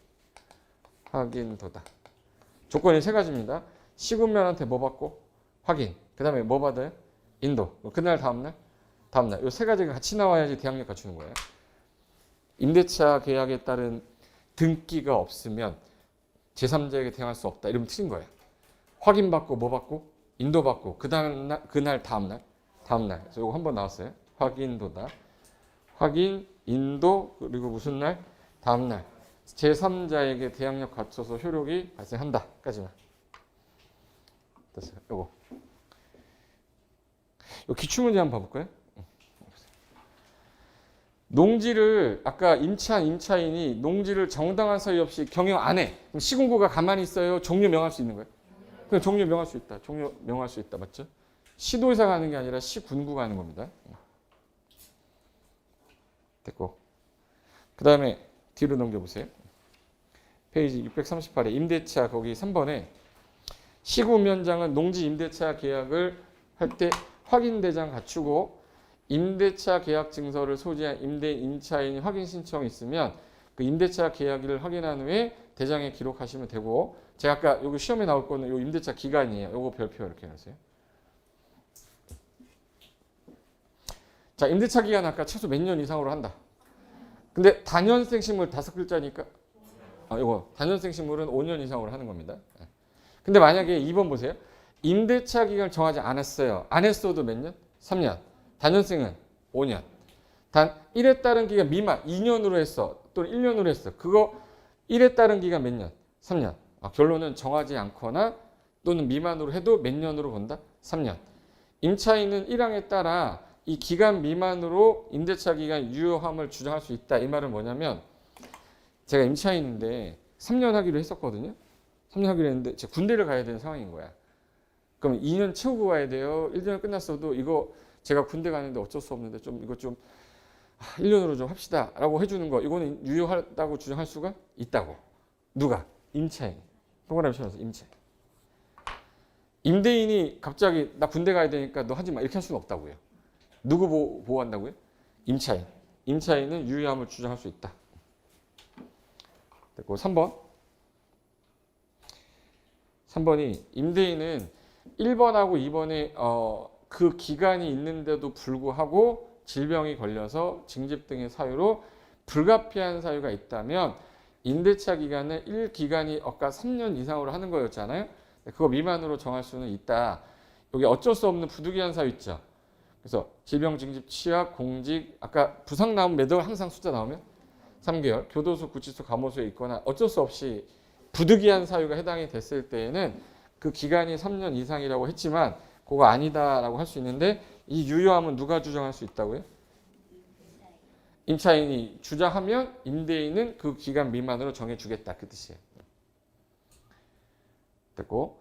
확인도다. 조건이 세 가지입니다. 시군면한테 뭐 받고? 확인. 그 다음에 뭐 받아요? 인도. 그날 다음날? 이 세 가지가 같이 나와야지 대항력 갖추는 거예요. 임대차 계약에 따른 등기가 없으면 제3자에게 대항할 수 없다. 이러면 틀린 거예요. 확인받고 뭐 받고? 인도 받고 그날 다음날. 그래서 이거 한번 나왔어요. 확인도다. 확인, 인도 그리고 무슨 날? 다음날. 제3자에게 대항력 갖춰서 효력이 발생한다. 까지만. 됐어요. 요거. 기출문제 한번 봐볼까요? 농지를 아까 임차인이 농지를 정당한 사유 없이 경영 안 해. 그럼 시군구가 가만히 있어요. 종료 명할 수 있는 거예요. 그냥 종료 명할 수 있다. 종료 명할 수 있다. 맞죠? 시도의사가 하는 게 아니라 시군구가 하는 겁니다. 됐고. 그 다음에 뒤로 넘겨보세요. 페이지 638에 임대차 거기 3번에 시군면장은 농지 임대차 계약을 할 때 확인대장 갖추고 임대차 계약 증서를 소지한 임차인이 확인 신청이 있으면 그 임대차 계약을 확인한 후에 대장에 기록하시면 되고 제가 아까 여기 시험에 나올 거는 요 임대차 기간이에요. 요거 별표 이렇게 해놓으세요. 자, 임대차 기간 아까 최소 몇 년 이상으로 한다. 근데 단연생 식물 5글자니까 요거 단연생 식물은 5년 이상으로 하는 겁니다. 근데 만약에 2번 보세요. 임대차 기간을 정하지 않았어요. 안 했어도 몇 년? 3년. 단연생은 5년. 단 1에 따른 기간 미만 2년으로 했어. 또는 1년으로 했어. 그거 1에 따른 기간 몇 년? 3년. 결론은 정하지 않거나 또는 미만으로 해도 몇 년으로 본다? 3년. 임차인은 1항에 따라 이 기간 미만으로 임대차 기간 유효함을 주장할 수 있다. 이 말은 뭐냐면 제가 임차인인데 3년 하기로 했었거든요. 3년 하기로 했는데 제가 군대를 가야 되는 상황인 거야. 그럼 2년 채우고 가야 돼요. 1년 끝났어도 이거 제가 군대 가는데 어쩔 수 없는데 좀 이거 좀 1년으로 좀 합시다 라고 해주는 거, 이거는 유효하다고 주장할 수가 있다고. 누가? 임차인. 동그라미 쳐서 임차인. 임대인이 갑자기 나 군대 가야 되니까 너 하지 마 이렇게 할 수는 없다고요. 누구 보호한다고요? 임차인. 임차인은 유효함을 주장할 수 있다. 됐고 3번. 3번이 임대인은 1번하고 2번에 그 기간이 있는데도 불구하고 질병이 걸려서 징집 등의 사유로 불가피한 사유가 있다면 임대차 기간을 1기간이 아까 3년 이상으로 하는 거였잖아요. 그거 미만으로 정할 수는 있다. 여기 어쩔 수 없는 부득이한 사유 있죠. 그래서 질병, 징집, 취약, 공직, 아까 부상 나오면 매달 항상 숫자 나오면 3개월, 교도소, 구치소, 감호소에 있거나 어쩔 수 없이 부득이한 사유가 해당이 됐을 때에는 그 기간이 3년 이상이라고 했지만 그거 아니다라고 할 수 있는데 이 유효함은 누가 주장할 수 있다고요? 임차인이 주장하면 임대인은 그 기간 미만으로 정해주겠다. 그 뜻이에요. 됐고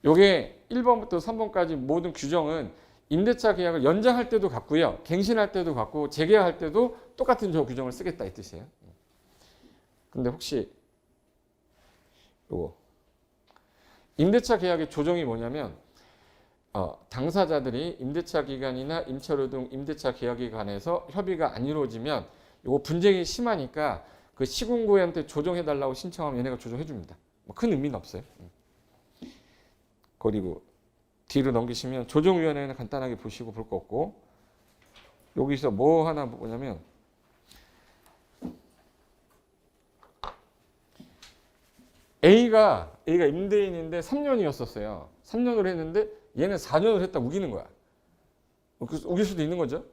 요게 1번부터 3번까지 모든 규정은 임대차 계약을 연장할 때도 같고요. 갱신할 때도 같고 재계약할 때도 똑같은 저 규정을 쓰겠다 이 뜻이에요. 근데 혹시 요거 임대차 계약의 조정이 뭐냐면 당사자들이 임대차 기간이나 임차료 등 임대차 계약에 관해서 협의가 안 이루어지면 요거 분쟁이 심하니까 그 시군구한테 조정해달라고 신청하면 얘네가 조정해줍니다. 뭐 큰 의미는 없어요. 그리고 뒤로 넘기시면 조정위원회는 간단하게 보시고 볼 거 없고 여기서 뭐 하나 보냐면 A가 임대인인데 3년이었었어요. 3년을 했는데 얘는 4년을 했다 우기는 거야. 우길 수도 있는 거죠.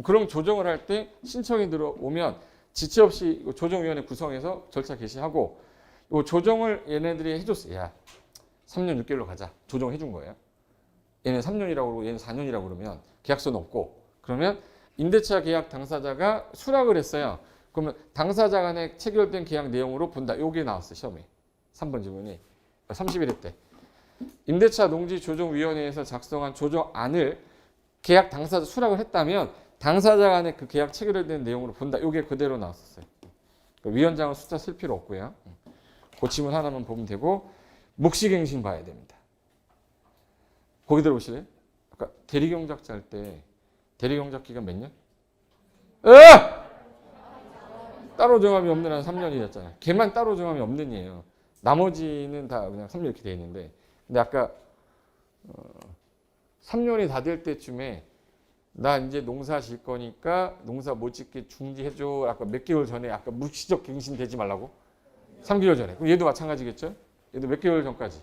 그럼 조정을 할 때 신청이 들어오면 지체 없이 조정위원회 구성해서 절차 개시하고 이 조정을 얘네들이 해줬어요. 야, 3년 6개월로 가자. 조정해 준 거예요. 얘는 3년이라고 그러고 얘는 4년이라고 그러면 계약서는 없고 그러면 임대차 계약 당사자가 수락을 했어요. 그러면 당사자 간에 체결된 계약 내용으로 본다. 요게 나왔어요. 시험에. 3번 질문이 31회 때. 임대차 농지 조정위원회에서 작성한 조정안을 계약 당사자 수락을 했다면 당사자 간에 그 계약 체결된 내용으로 본다. 요게 그대로 나왔었어요. 위원장은 숫자 쓸 필요 없고요. 그 지문 하나만 보면 되고 묵시갱신 봐야 됩니다. 거기 들어오실래요? 아까 대리경작자 할 때 대리경작 기간 몇 년? 따로 정함이 없는 한 3년이었잖아요. 걔만 따로 정함이 없는 이에요. 나머지는 다 그냥 3년 이렇게 돼 있는데 근데 아까 3년이 다 될 때쯤에 나 이제 농사 질 거니까 농사 못 짓게 중지해줘. 아까 몇 개월 전에 아까 묵시적 갱신 되지 말라고? 3개월 전에. 그럼 얘도 마찬가지겠죠? 얘도 몇 개월 전까지.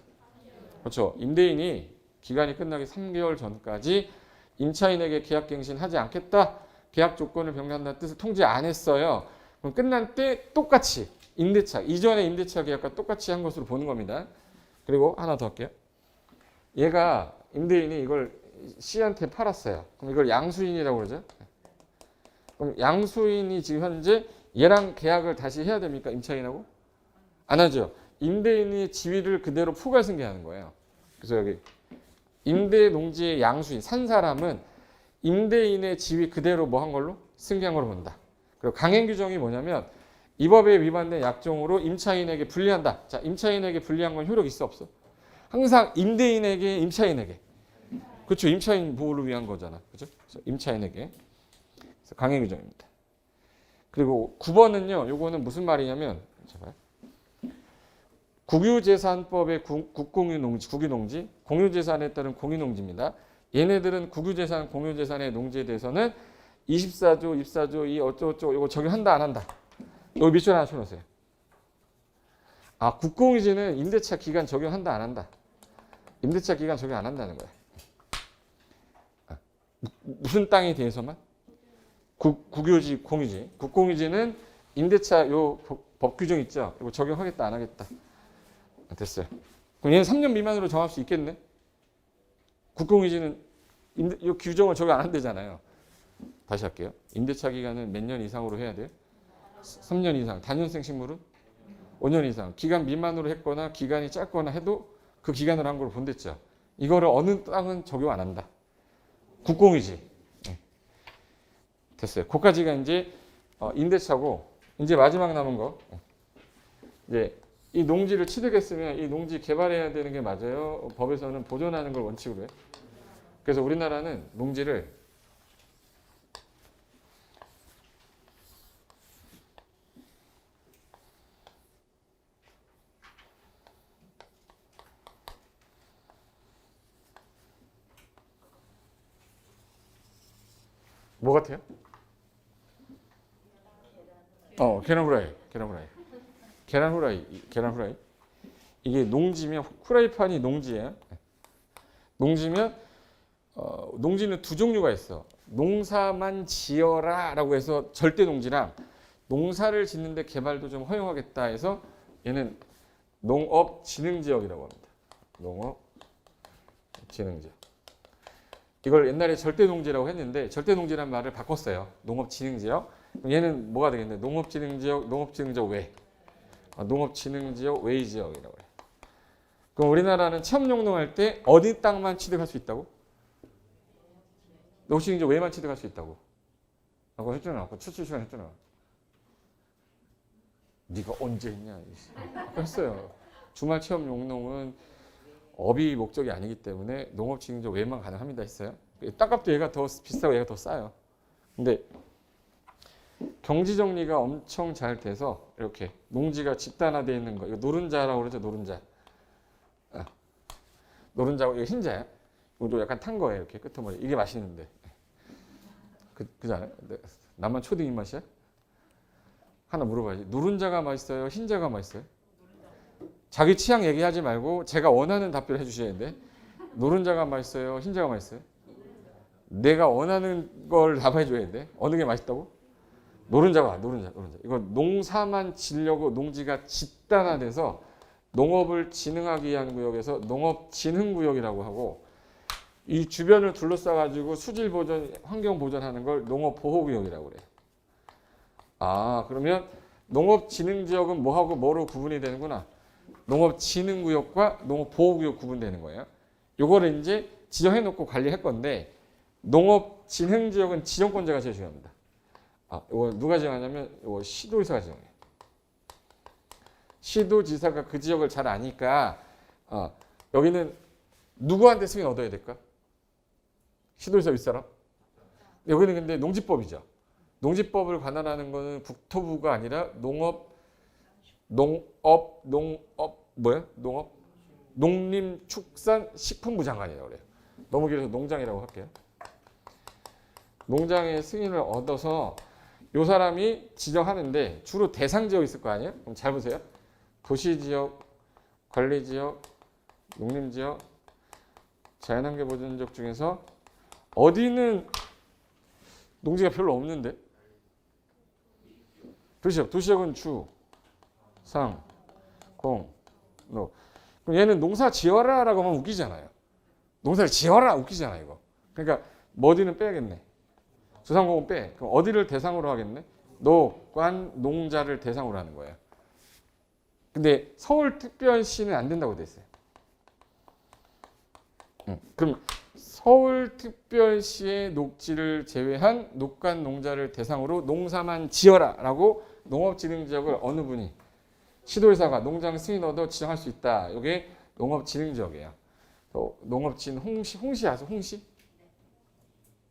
그렇죠. 임대인이 기간이 끝나기 3개월 전까지 임차인에게 계약 갱신하지 않겠다. 계약 조건을 변경한다는 뜻을 통지 안 했어요. 그럼 끝난 때 똑같이 임대차, 이전의 임대차 계약과 똑같이 한 것으로 보는 겁니다. 그리고 하나 더 할게요. 얘가 임대인이 이걸 C한테 팔았어요. 그럼 이걸 양수인이라고 그러죠. 그럼 양수인이 지금 현재 얘랑 계약을 다시 해야 됩니까? 임차인하고? 안 하죠. 임대인이 지위를 그대로 포괄 승계하는 거예요. 그래서 여기 임대 농지의 양수인, 산 사람은 임대인의 지위 그대로 뭐 한 걸로? 승계한 걸로 본다. 그리고 강행 규정이 뭐냐면 이 법에 위반된 약정으로 임차인에게 불리한다. 자, 임차인에게 불리한 건 효력이 있어 없어? 항상 임대인에게, 임차인에게. 그렇죠. 임차인 보호를 위한 거잖아. 그렇죠? 그래서 임차인에게. 그래서 강행 규정입니다. 그리고 9번은요. 요거는 무슨 말이냐면 제발. 국유재산법의 국공유농지, 국유농지, 공유재산에 따른 공유농지입니다. 얘네들은 국유재산, 공유재산의 농지에 대해서는 24조, 24조, 이 어쩌고저쩌고 이거 적용한다 안 한다. 여기 밑줄 하나 쳐놓으세요. 아, 국공유지는 임대차 기간 적용한다 안 한다. 임대차 기간 적용 안 한다는 거야. 무슨 땅에 대해서만? 국유지, 공유지. 국공유지는 임대차 요 법 규정 있죠. 이거 적용하겠다 안 하겠다. 됐어요. 그럼 얘는 3년 미만으로 정할 수 있겠네. 국공유지는 이 규정을 적용 안 한대잖아요. 다시 할게요. 임대차 기간은 몇 년 이상으로 해야 돼요? 3년 이상. 단연생 식물은 5년 이상. 기간 미만으로 했거나 기간이 짧거나 해도 그 기간을 한 걸로 본댔죠. 이거를 어느 땅은 적용 안 한다. 국공이지. 네. 됐어요. 그까지가 이제 임대차고 이제 마지막 남은 거. 이제 이 농지를 취득했으면 이 농지 개발해야 되는 게 맞아요. 법에서는 보존하는 걸 원칙으로 해. 그래서 우리나라는 농지를 뭐 같아요? 계란 후라이. 계란 후라이. 이게 농지면 후라이팬이 농지예요. 농지면 농지는 두 종류가 있어. 농사만 지어라라고 해서 절대 농지랑 농사를 짓는데 개발도 좀 허용하겠다 해서 얘는 농업진흥지역이라고 합니다. 농업진흥지역. 이걸 옛날에 절대농지라고 했는데 절대농지라는 말을 바꿨어요. 농업진흥지역. 얘는 뭐가 되겠네? 농업진흥지역, 농업진흥지역 외. 농업진흥지역 외지역이라고 해요. 그럼 우리나라는 체험용농할 때 어디 땅만 취득할 수 있다고? 농업진흥지역 외만 취득할 수 있다고. 라고 했잖아. 아까 첫 시간 했잖아. 네가 언제 했냐. 아까 했어요. 주말 체험용농은 업이 목적이 아니기 때문에 농업진흥지역 외만 가능합니다 했어요. 땅값도 얘가 더 비싸고 얘가 더 싸요. 근데 경지정리가 엄청 잘 돼서 이렇게 농지가 집단화되어 있는 거. 이거 노른자라고 그러죠. 노른자. 노른자고 이거 흰자야. 이것도 약간 탄 거예요. 이렇게 끄트머리. 이게 맛있는데. 그지 않아요? 나만 초딩 입맛이야? 하나 물어봐야지. 노른자가 맛있어요? 흰자가 맛있어요? 자기 취향 얘기하지 말고 제가 원하는 답변을 해주셔야 되는데 노른자가 맛있어요? 흰자가 맛있어요? 내가 원하는 걸 답해줘야 되는데 어느 게 맛있다고? 노른자. 이거 농사만 지려고 농지가 집단화돼서 농업을 진흥하기 위한 구역에서 농업진흥구역이라고 하고 이 주변을 둘러싸가지고 수질 보존, 환경 보존하는 걸 농업보호구역이라고 그래요. 그러면 농업진흥지역은 뭐하고 뭐로 구분이 되는구나. 농업진흥구역과 농업보호구역 구분되는 거예요. 요거를 이제 지정해놓고 관리할 건데 농업진흥지역은 지정권자가 제일 중요합니다. 이거 누가 지정하냐면 이거 시도지사가 지정해요. 시도지사가 그 지역을 잘 아니까 여기는 누구한테 승인 얻어야 될까? 시도지사 윗사람? 여기는 근데 농지법이죠. 농지법을 관할하는 거는 국토부가 아니라 농림축산식품부 장관이라고 그래요. 너무 길어서 농장이라고 할게요. 농장의 승인을 얻어서 이 사람이 지정하는데 주로 대상지역이 있을 거 아니에요? 그럼 잘 보세요. 도시지역, 관리지역, 농림지역, 자연환경보존지역 중에서 어디는 농지가 별로 없는데? 도시지역은 주, 상, 공, 노. 그럼 얘는 농사 지어라 라고 하면 웃기잖아요. 농사를 지어라 웃기잖아요. 이거. 그러니까 어디는 빼야겠네. 주상공은 빼. 그럼 어디를 대상으로 하겠네? 노관 농자를 대상으로 하는 거예요. 근데 서울특별시는 안 된다고 돼 있어요. 그럼 서울특별시의 녹지를 제외한 녹관 농자를 대상으로 농사만 지어라 라고 농업진흥지역을 어느 분이 시도지사가 농장 승인 얻어 지정할 수 있다. 이게 농업진흥지역이에요. 농업진 홍시 아세요? 홍시?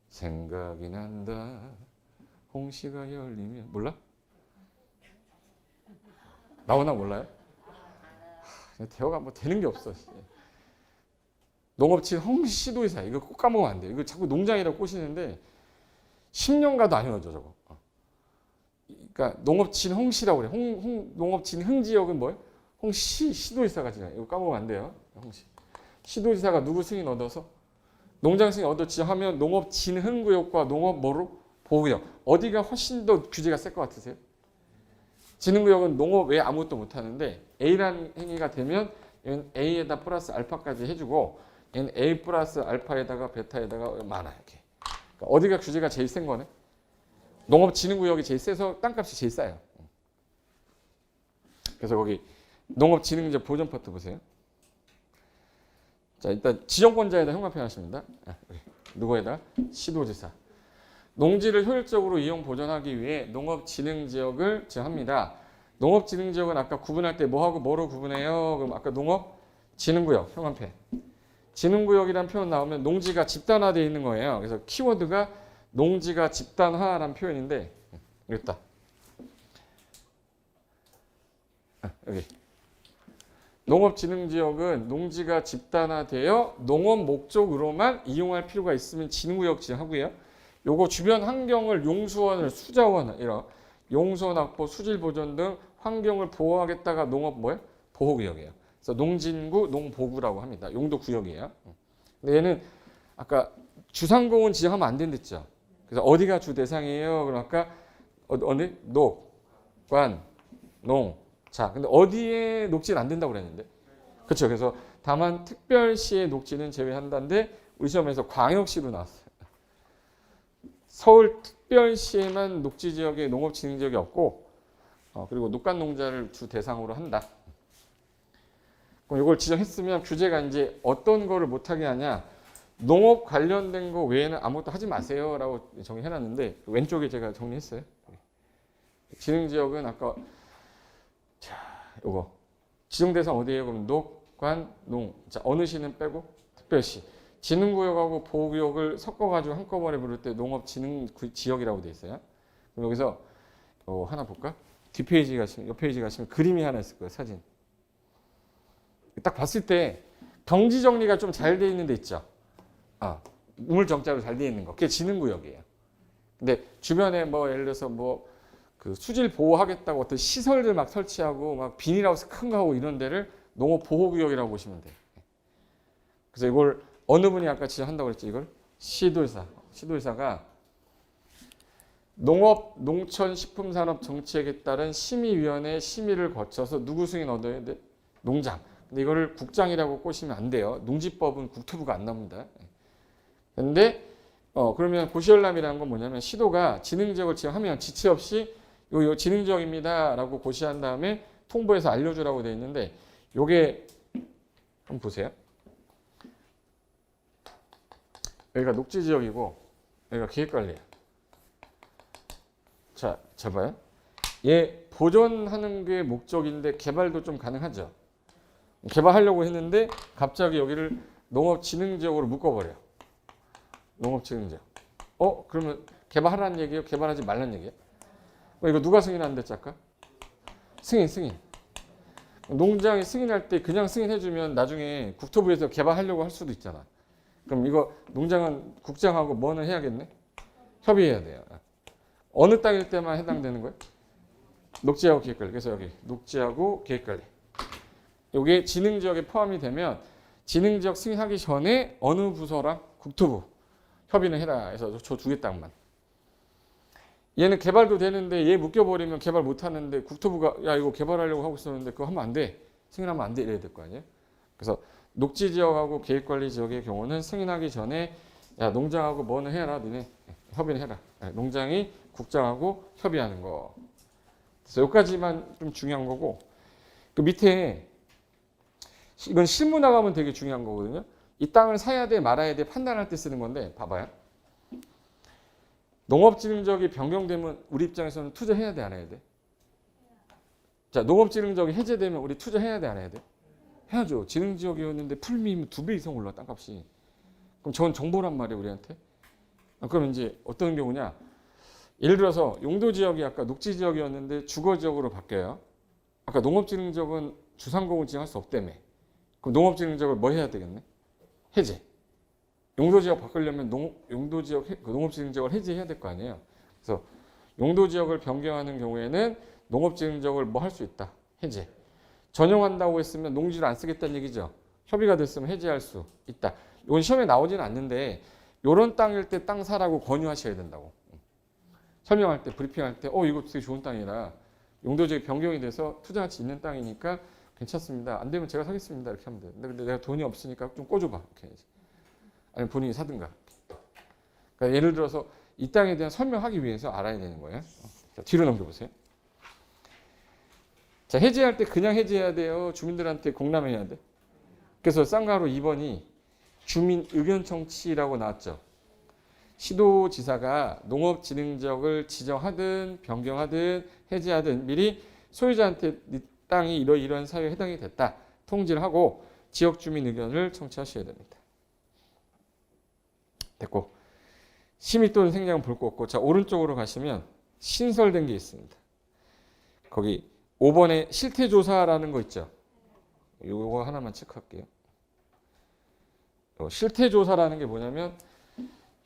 생각이 난다. 홍시가 열리면 몰라? 나오나 몰라요? 대화가 뭐 되는 게 없어. 농업진 홍시도지사 이거 꼭 까먹으면 안 돼요. 이거 자꾸 농장이라고 꼬시는데 10년 가도 안 헤어져 저거. 그러니까 농업진 홍시라고 그래. 농업진 흥지역은 뭐예요? 홍시 시도지사가 지정. 이거 까먹으면 안 돼요. 홍시. 시도지사가 누구 승인 얻어서 농장 승인 얻어 지정하면 농업진흥구역과 농업 뭐로 보호구역. 어디가 훨씬 더 규제가 셀 것 같으세요? 진흥구역은 농업 외에 아무것도 못 하는데 A라는 행위가 되면 A에다 플러스 알파까지 해주고 얘는 A 플러스 알파에다가 베타에다가 많아 이렇게. 그러니까 어디가 규제가 제일 센 거네? 농업진흥구역이 제일 세서 땅값이 제일 싸요. 그래서 거기 농업진흥지역 보전 파트 보세요. 자, 일단 지정권자에다 형광펜하십니다. 누구에다? 시도지사. 농지를 효율적으로 이용 보존하기 위해 농업진흥지역을 제한합니다. 농업진흥지역은 아까 구분할 때 뭐하고 뭐로 구분해요? 그럼 아까 농업진흥구역, 형광펜. 진흥구역이라는 표현 나오면 농지가 집단화되어 있는 거예요. 그래서 키워드가 농지가 집단화라는 표현인데 여기 있다. 여기. 농업진흥지역은 농지가 집단화되어 농업 목적으로만 이용할 필요가 있으면 진흥구역 지정하고요. 요거 주변 환경을 용수원, 수자원 이런 용수원 확보, 수질 보존 등 환경을 보호하겠다가 농업 뭐예요? 보호구역이에요. 그래서 농진구, 농보구라고 합니다. 용도 구역이에요. 근데 얘는 아까 주상공은 지정하면 안 된댔죠. 그래서 어디가 주 대상이에요? 그럼 아까 어디? 녹, 관, 농. 자, 근데 어디에 녹지는 안 된다고 그랬는데. 그렇죠. 그래서 다만 특별시의 녹지는 제외한다는데 우리 시험에서 광역시로 나왔어요. 서울 특별시에만 녹지 지역에 농업진흥지역이 없고 그리고 녹간농자를 주 대상으로 한다. 그럼 이걸 지정했으면 규제가 이제 어떤 거를 못하게 하냐. 농업 관련된 거 외에는 아무것도 하지 마세요라고 정리해놨는데 왼쪽에 제가 정리했어요. 진흥지역은 아까 자 요거 지정 대상 어디예요? 그럼 녹, 관, 농. 자 어느 시는 빼고 특별시. 진흥구역하고 보호구역을 섞어가지고 한꺼번에 부를 때 농업진흥지역이라고 돼 있어요. 그럼 여기서 하나 볼까? 뒷페이지 가시면, 옆 페이지 가시면 그림이 하나 있을 거예요. 사진. 딱 봤을 때 경지 정리가 좀 잘 돼 있는 데 있죠. 우물정자로 잘 돼 있는 거. 그게 진흥구역이에요. 근데 주변에 뭐 예를 들어서 뭐 그 수질 보호하겠다고 어떤 시설들 막 설치하고 막 비닐하우스 큰 거 하고 이런 데를 농업보호구역이라고 보시면 돼요. 그래서 이걸 어느 분이 아까 지정한다고 그랬지 이걸? 시도지사. 시도지사가 농업, 농촌, 식품산업 정책에 따른 심의위원회 심의를 거쳐서 누구 승인 얻어야 돼? 농장. 근데 이거를 국장이라고 꼬시면 안 돼요. 농지법은 국토부가 안 나옵니다. 근데 그러면 고시열람이라는 건 뭐냐면 시도가 진흥지역을 지정하면 지체 없이 요 진흥지역입니다라고 고시한 다음에 통보해서 알려주라고 돼 있는데 요게 한번 보세요. 여기가 녹지지역이고 여기가 계획관리야. 자, 잘 봐요. 얘 보존하는 게 목적인데 개발도 좀 가능하죠. 개발하려고 했는데 갑자기 여기를 농업진흥지역으로 묶어버려. 농업진흥지역. 그러면 개발하라는 얘기예요? 개발하지 말라는 얘기예요? 이거 누가 승인한댔지 아까? 승인. 농장이 승인할 때 그냥 승인해주면 나중에 국토부에서 개발하려고 할 수도 있잖아. 그럼 이거 농장은 국장하고 뭐는 해야겠네? 협의해야 돼요. 어느 땅일 때만 해당되는 거예요? 녹지하고 계획관리. 그래서 여기 녹지하고 계획관리. 이게 진흥지역에 포함이 되면 진흥지역 승인하기 전에 어느 부서랑 국토부 협의는 해라 해서 저 두 개 땅만. 얘는 개발도 되는데 얘 묶여버리면 개발 못하는데 국토부가 야 이거 개발하려고 하고 있었는데 그거 하면 안 돼. 승인하면 안 돼. 이래야 될 거 아니에요. 그래서 녹지지역하고 계획관리지역의 경우는 승인하기 전에 야 농장하고 뭐는 해라. 니네 협의는 해라. 농장이 국장하고 협의하는 거. 그래서 여기까지만 좀 중요한 거고 그 밑에 이건 실무 나가면 되게 중요한 거거든요. 이 땅을 사야 돼 말아야 돼 판단할 때 쓰는 건데 봐봐요. 농업진흥지역이 변경되면 우리 입장에서는 투자해야 돼 안 해야 돼? 자 농업진흥지역이 해제되면 우리 투자해야 돼 안 해야 돼? 해야죠. 진흥지역이었는데 풀미면 2배 이상 올라 땅값이. 그럼 저건 정보란 말이에요 우리한테. 그럼 이제 어떤 경우냐? 예를 들어서 용도지역이 아까 녹지지역이었는데 주거지역으로 바뀌어요. 아까 농업진흥지역은 주상공을 지정할 수 없다며. 그럼 농업진흥지역을 뭐 해야 되겠네? 해제. 용도지역 바꾸려면 농업진흥지역을 해제해야 될 거 아니에요. 그래서 용도지역을 변경하는 경우에는 농업진흥지역을 뭐 할 수 있다. 해제. 전용한다고 했으면 농지를 안 쓰겠다는 얘기죠. 협의가 됐으면 해제할 수 있다. 이건 시험에 나오지는 않는데 이런 땅일 때 땅 사라고 권유하셔야 된다고. 설명할 때 브리핑할 때 이거 되게 좋은 땅이라 용도지역이 변경이 돼서 투자가치 있는 땅이니까 괜찮습니다. 안 되면 제가 사겠습니다. 이렇게 하면 돼요. 근데 내가 돈이 없으니까 좀 꿔줘봐. 이렇게 해야지. 아니면 본인이 사든가. 그러니까 예를 들어서 이 땅에 대한 설명하기 위해서 알아야 되는 거예요. 자, 뒤로 넘겨보세요. 자, 해제할 때 그냥 해제해야 돼요? 주민들한테 공람해야 돼? 그래서 쌍가로 2번이 주민 의견 청취라고 나왔죠. 시도지사가 농업진흥지역을 지정하든 변경하든 해제하든 미리 소유자한테 네 땅이 이러이러한 사유에 해당이 됐다 통지를 하고 지역 주민 의견을 청취하셔야 됩니다. 됐고, 심의 또는 생략은 볼 거 없고, 자 오른쪽으로 가시면 신설된 게 있습니다. 거기 5번에 실태조사라는 거 있죠. 이거 하나만 체크할게요. 실태조사라는 게 뭐냐면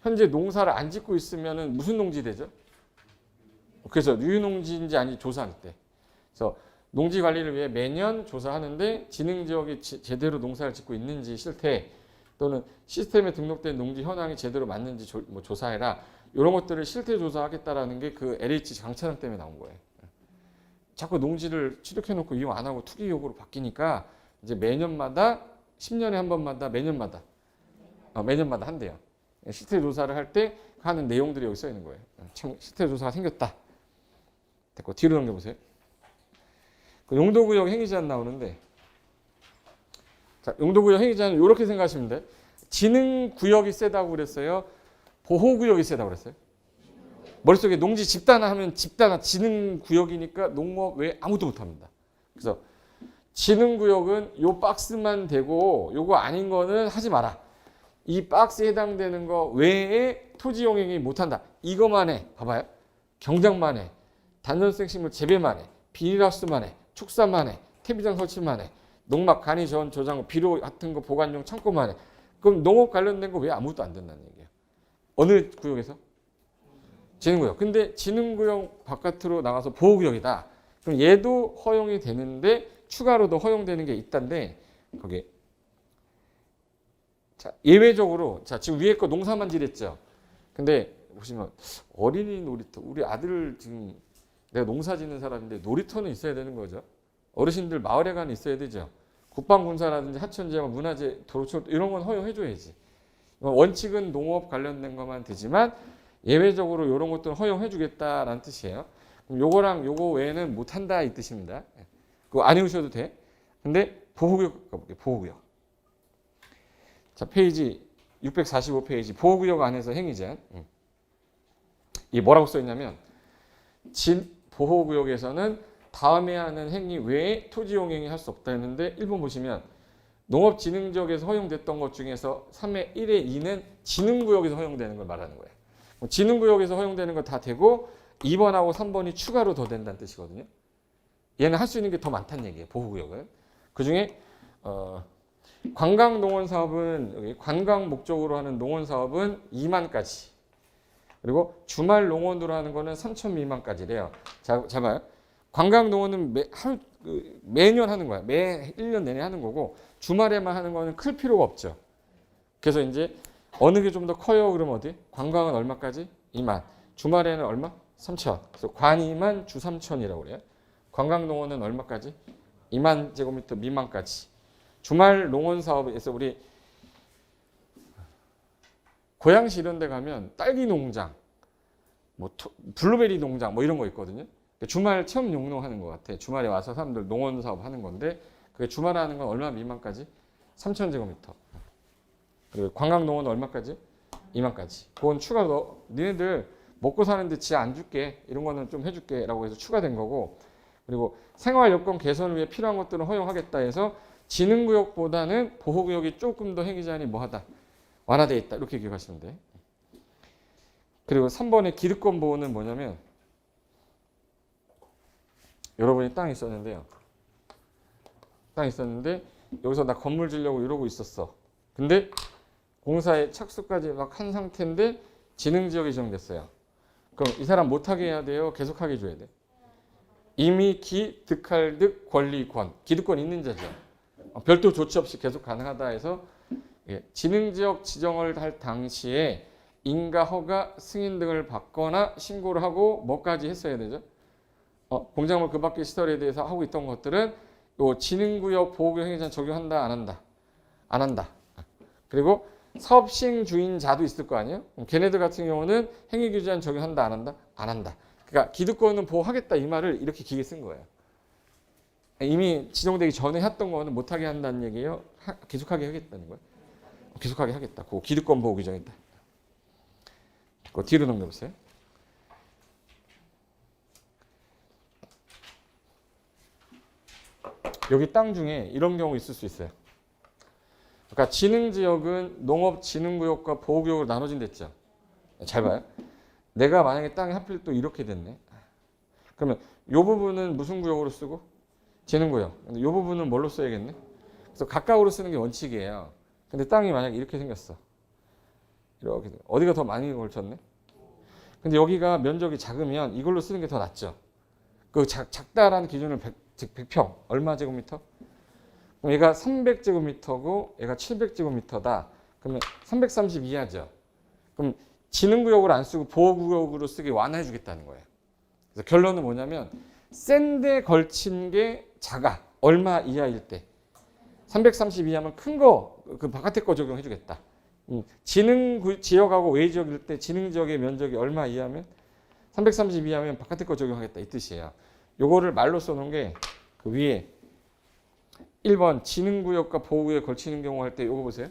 현재 농사를 안 짓고 있으면 무슨 농지 되죠? 그래서 유유농지인지 아닌지 조사할 때. 그래서 농지 관리를 위해 매년 조사하는데 진흥지역이 제대로 농사를 짓고 있는지 실태 또는 시스템에 등록된 농지 현황이 제대로 맞는지 조사해라. 이런 것들을 실태 조사하겠다라는 게 그 LH 강차장 때문에 나온 거예요. 자꾸 농지를 취득해놓고 이용 안 하고 투기용으로 바뀌니까 이제 매년마다 10년에 한 번마다 매년마다 한대요. 실태 조사를 할 때 하는 내용들이 여기 써 있는 거예요. 참 실태 조사가 생겼다. 됐고 뒤로 넘겨보세요. 그 용도구역 행위제한 나오는데, 자 용도구역 행위제한은 이렇게 생각하시면 돼. 진흥구역이 세다고 그랬어요? 보호구역이 세다고 그랬어요? 머릿속에 농지 집단화 하면 집단화 진흥구역이니까 농업 외에 아무도 못합니다. 그래서 진흥구역은 요 박스만 되고 요거 아닌 거는 하지 마라. 이 박스에 해당되는 거 외에 토지용행위 못한다. 이것만 해. 봐봐요. 경작만 해. 단전생식물 재배만 해. 비닐하우스만 해. 축사만 해. 퇴비장 설치만 해. 농막, 간이, 전, 저장, 비료 같은 거 보관용 창고만 해. 그럼 농업 관련된 거 왜 아무것도 안 된다는 얘기예요. 어느 구역에서? 진흥구역. 근데 진흥구역 바깥으로 나가서 보호구역이다. 그럼 얘도 허용이 되는데 추가로 더 허용되는 게 있단데 거기 자 예외적으로 자 지금 위에 거 농사만 지랬죠. 근데 보시면 어린이 놀이터 우리 아들 지금 내가 농사 짓는 사람인데 놀이터는 있어야 되는 거죠. 어르신들 마을회관이 있어야 되죠. 국방군사라든지 하천지역 문화재 도로촌 이런 건 허용해줘야지. 원칙은 농업 관련된 것만 되지만 예외적으로 이런 것들은 허용해주겠다라는 뜻이에요. 그럼 요거랑 요거 외에는 못한다 이 뜻입니다. 그거 안 외우셔도 돼. 근데 보호구역 가볼게요. 보호구역. 자 페이지 645페이지 보호구역 안에서 행위제한. 이게 뭐라고 써있냐면 보호구역에서는 다음에 하는 행위 외에 토지용 행위 할 수 없다 했는데 1번 보시면 농업진흥지역에서 허용됐던 것 중에서 3의 1의 2는 진흥구역에서 허용되는 걸 말하는 거예요. 진흥구역에서 허용되는 거 다 되고 2번하고 3번이 추가로 더 된다는 뜻이거든요. 얘는 할 수 있는 게 더 많다는 얘기예요. 보호구역은. 그중에 관광농원사업은 여기 관광 목적으로 하는 농원사업은 2만까지. 그리고 주말 농원으로 하는 거는 3천 미만까지래요. 자, 봐요. 관광농원은 매년 하는 거야. 매 1년 내내 하는 거고 주말에만 하는 거는 클 필요가 없죠. 그래서 이제 어느 게 좀 더 커요? 그럼 어디? 관광은 얼마까지? 2만. 주말에는 얼마? 3천. 그래서 관 2만 주 3천이라고 그래요. 관광농원은 얼마까지? 2만 제곱미터 미만까지. 주말 농원 사업에서 우리 고양시 이런 데 가면 딸기 농장, 뭐 블루베리 농장 뭐 이런 거 있거든요. 주말 체험 용농하는 것 같아. 주말에 와서 사람들 농원 사업 하는 건데 그게 주말에 하는 건 얼마 미만까지? 3천 제곱미터. 그리고 관광농원 얼마까지? 2만까지. 그건 추가로 니네들 먹고 사는데 지 안 줄게. 이런 거는 좀 해줄게 라고 해서 추가된 거고. 그리고 생활 여건 개선을 위해 필요한 것들은 허용하겠다 해서 진흥구역보다는 보호구역이 조금 더 행위제한이 뭐하다. 완화되어 있다. 이렇게 기억하시면 돼. 그리고 3번의 기득권 보호는 뭐냐면 여러분이 땅이 있었는데요. 땅이 있었는데 여기서 나 건물 지려고 이러고 있었어. 근데 공사에 착수까지 막 한 상태인데 진흥지역이 지정됐어요. 그럼 이 사람 못하게 해야 돼요? 계속하게 해줘야 돼? 이미 기득할 득 권리권. 기득권 있는 자죠. 별도 조치 없이 계속 가능하다 해서 진흥지역 지정을 할 당시에 인가, 허가, 승인 등을 받거나 신고를 하고 뭐까지 했어야 되죠? 공작물 그 밖의 시설에 대해서 하고 있던 것들은 요 진흥구역 보호구역 행위자는 적용한다 안 한다? 안 한다. 그리고 사업 시행 주인자도 있을 거 아니에요? 그럼 걔네들 같은 경우는 행위규제안 적용한다 안 한다? 안 한다. 그러니까 기득권은 보호하겠다 이 말을 이렇게 길게 쓴 거예요. 이미 지정되기 전에 했던 거는 못하게 한다는 얘기예요? 계속하게 하겠다는 거예요? 계속하게 하겠다. 그 기득권 보호 규정이다. 그 뒤로 넘겨보세요. 여기 땅 중에 이런 경우 있을 수 있어요. 그러니까 진흥지역은 농업진흥구역과 보호구역으로 나눠진댔죠. 잘 봐요. 내가 만약에 땅이 하필 또 이렇게 됐네. 그러면 이 부분은 무슨 구역으로 쓰고? 진흥구역. 근데 이 부분은 뭘로 써야겠네? 그래서 가까우로 쓰는 게 원칙이에요. 근데 땅이 만약에 이렇게 생겼어. 이렇게 어디가 더 많이 걸쳤네? 근데 여기가 면적이 작으면 이걸로 쓰는 게 더 낫죠. 그 작다라는 기준을 100평 얼마 제곱미터? 그럼 얘가 300제곱미터고 얘가 700제곱미터다. 그러면 330 이하죠. 그럼 진흥구역으로 안 쓰고 보호구역으로 쓰기 완화해 주겠다는 거예요. 그래서 결론은 뭐냐면 센 데 걸친 게 작아. 얼마 이하일 때. 330 이하면 큰 거 그 바깥에 거 적용해 주겠다. 진흥 지역하고 외 지역일 때 진흥 지역의 면적이 얼마 이하면 330 이하면 바깥에 거 적용하겠다 이 뜻이에요. 요거를 말로 써놓은 게 그 위에 1번 진흥구역과 보호구역에 걸치는 경우 할 때 요거 보세요.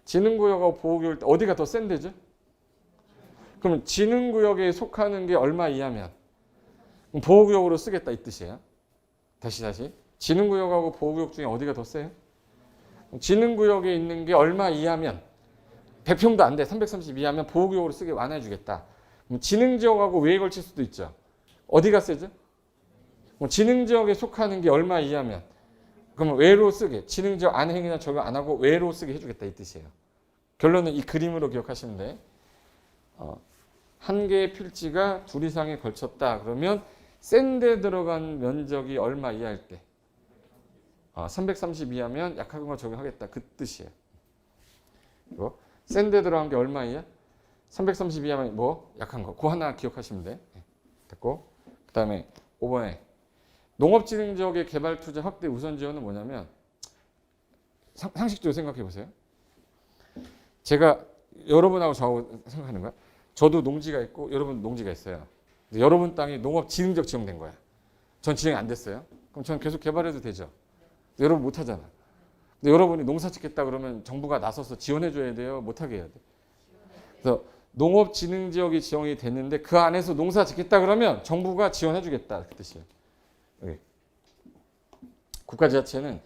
진흥구역하고 보호구역일 때 어디가 더 센 데죠? 그럼 진흥구역에 속하는 게 얼마 이하면 보호구역으로 쓰겠다 이 뜻이에요. 다시. 진흥구역하고 보호구역 중에 어디가 더 세요? 진흥구역에 있는 게 얼마 이하면 100평도 안 돼. 330 이하면 보호구역으로 쓰게 완화해 주겠다. 그럼 진흥지역하고 외에 걸칠 수도 있죠. 어디가 세죠? 진흥지역에 속하는 게 얼마 이하면 그러면 외로 쓰게 진흥지역 안에 행위나 적용 안 하고 외로 쓰게 해주겠다 이 뜻이에요. 결론은 이 그림으로 기억하시면 돼. 한 개의 필지가 둘 이상에 걸쳤다. 그러면 센 데 들어간 면적이 얼마 이하일 때 330 이하면 약한 거 적용하겠다. 그 뜻이에요. 그리고 센 데 들어간 게 얼마 이하? 330 이하면 뭐? 약한 거. 그거 하나 기억하시면 돼. 됐고. 그 다음에 5번에 농업진흥지역의 개발투자 확대 우선 지원은 뭐냐면 상식적으로 생각해 보세요. 제가 여러분하고 저하고 생각하는 거야. 저도 농지가 있고 여러분 농지가 있어요. 여러분 땅이 농업진흥지역 지정된 거야. 전 지정이 안 됐어요. 그럼 저는 계속 개발해도 되죠. 여러분 못 하잖아. 근데 여러분이 농사 짓겠다 그러면 정부가 나서서 지원해 줘야 돼요. 못 하게 해야 돼. 그래서 농업진흥지역이 지정이 됐는데 그 안에서 농사 짓겠다 그러면 정부가 지원해 주겠다. 그 뜻이에요. 여기. 국가지자체는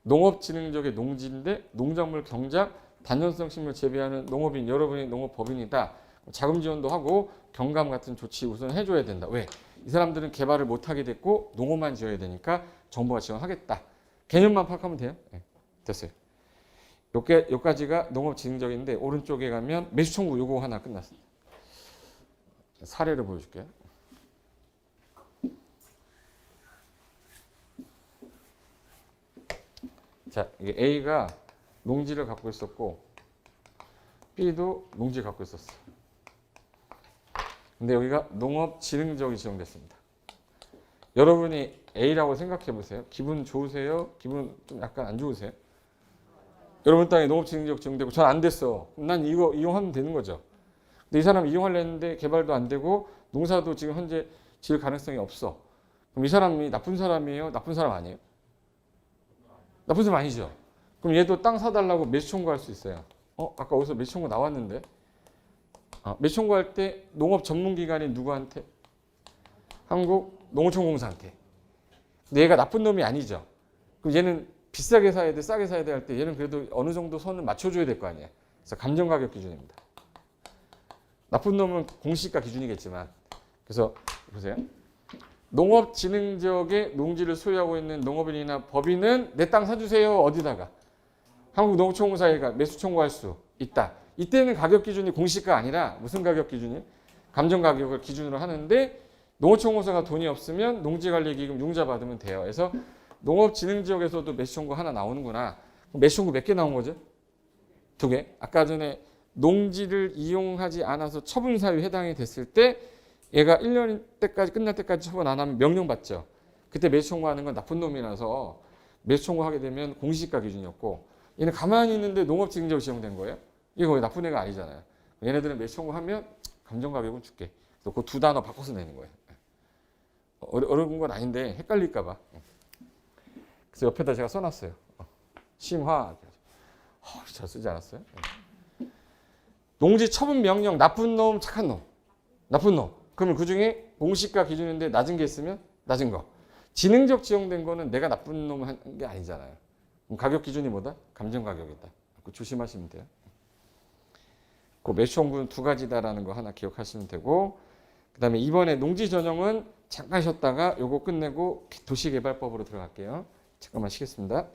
농업진흥지역의 농지인데 농작물 경작, 단연성 식물 재배하는 농업인, 여러분이 농업법인이다. 자금 지원도 하고 경감 같은 조치 우선 해줘야 된다. 왜? 이 사람들은 개발을 못하게 됐고 농업만 지어야 되니까 정부가 지원하겠다. 개념만 파악하면 돼요. 네, 됐어요. 여기까지가 농업진흥적인데 오른쪽에 가면 매수청구 요거 하나 끝났습니다. 사례를 보여줄게요. 자, 이게 A가 농지를 갖고 있었고 B도 농지를 갖고 있었어. 근데 여기가 농업진흥지역이 지정됐습니다. 여러분이 A라고 생각해 보세요. 기분 좋으세요? 기분 좀 약간 안 좋으세요? 여러분 땅에 농업진흥지역 지정되고 전 안 됐어. 그럼 난 이거 이용하면 되는 거죠. 근데 이 사람 이용하려 했는데 개발도 안 되고 농사도 지금 현재 지을 가능성이 없어. 그럼 이 사람이 나쁜 사람이에요? 나쁜 사람 아니에요? 나쁜 사람 아니죠. 그럼 얘도 땅 사달라고 매수 청구할 수 있어요. 아까 어디서 매수 청구 나왔는데 매수 청구할 때 농업 전문기관이 누구한테? 한국농어촌공사한테. 근데 얘가 나쁜 놈이 아니죠. 그럼 얘는 비싸게 사야 돼, 싸게 사야 돼 할 때 얘는 그래도 어느 정도 선을 맞춰줘야 될 거 아니에요. 그래서 감정가격 기준입니다. 나쁜 놈은 공시가 기준이겠지만. 그래서 보세요. 농업진흥지역에 농지를 소유하고 있는 농업인이나 법인은 내 땅 사주세요. 어디다가? 한국농어촌공사가 매수 청구할 수 있다. 이때는 가격 기준이 공시가 아니라 무슨 가격 기준이? 감정가격을 기준으로 하는데 농어촌공사가 돈이 없으면 농지관리기금 융자 받으면 돼요. 그래서 농업진흥지역에서도 매수 청구 하나 나오는구나. 매수 청구 몇 개 나온 거죠? 2개. 아까 전에 농지를 이용하지 않아서 처분사유에 해당이 됐을 때 얘가 1년 때까지 끝날 때까지 처분 안 하면 명령 받죠. 그때 매수 청구하는 건 나쁜 놈이라서 매수 청구하게 되면 공시지가 기준이었고 얘는 가만히 있는데 농업직인적으로 지정된 거예요. 이거 왜 나쁜 애가 아니잖아요. 얘네들은 매수 청구하면 감정가격은 줄게. 그래서 그 두 단어 바꿔서 내는 거예요. 어려운 건 아닌데 헷갈릴까 봐. 그래서 옆에다 제가 써놨어요. 심화. 잘 쓰지 않았어요? 농지 처분 명령 나쁜 놈 착한 놈. 나쁜 놈. 그러면 그중에 공시가 기준인데 낮은 게 있으면 낮은 거. 지능적 지정된 거는 내가 나쁜 놈을 한 게 아니잖아요. 그럼 가격 기준이 뭐다? 감정 가격이다. 그거 조심하시면 돼요. 그 매수 청구는 두 가지다라는 거 하나 기억하시면 되고, 그다음에 이번에 농지 전형은 잠깐 쉬었다가 요거 끝내고 도시개발법으로 들어갈게요. 잠깐만 쉬겠습니다.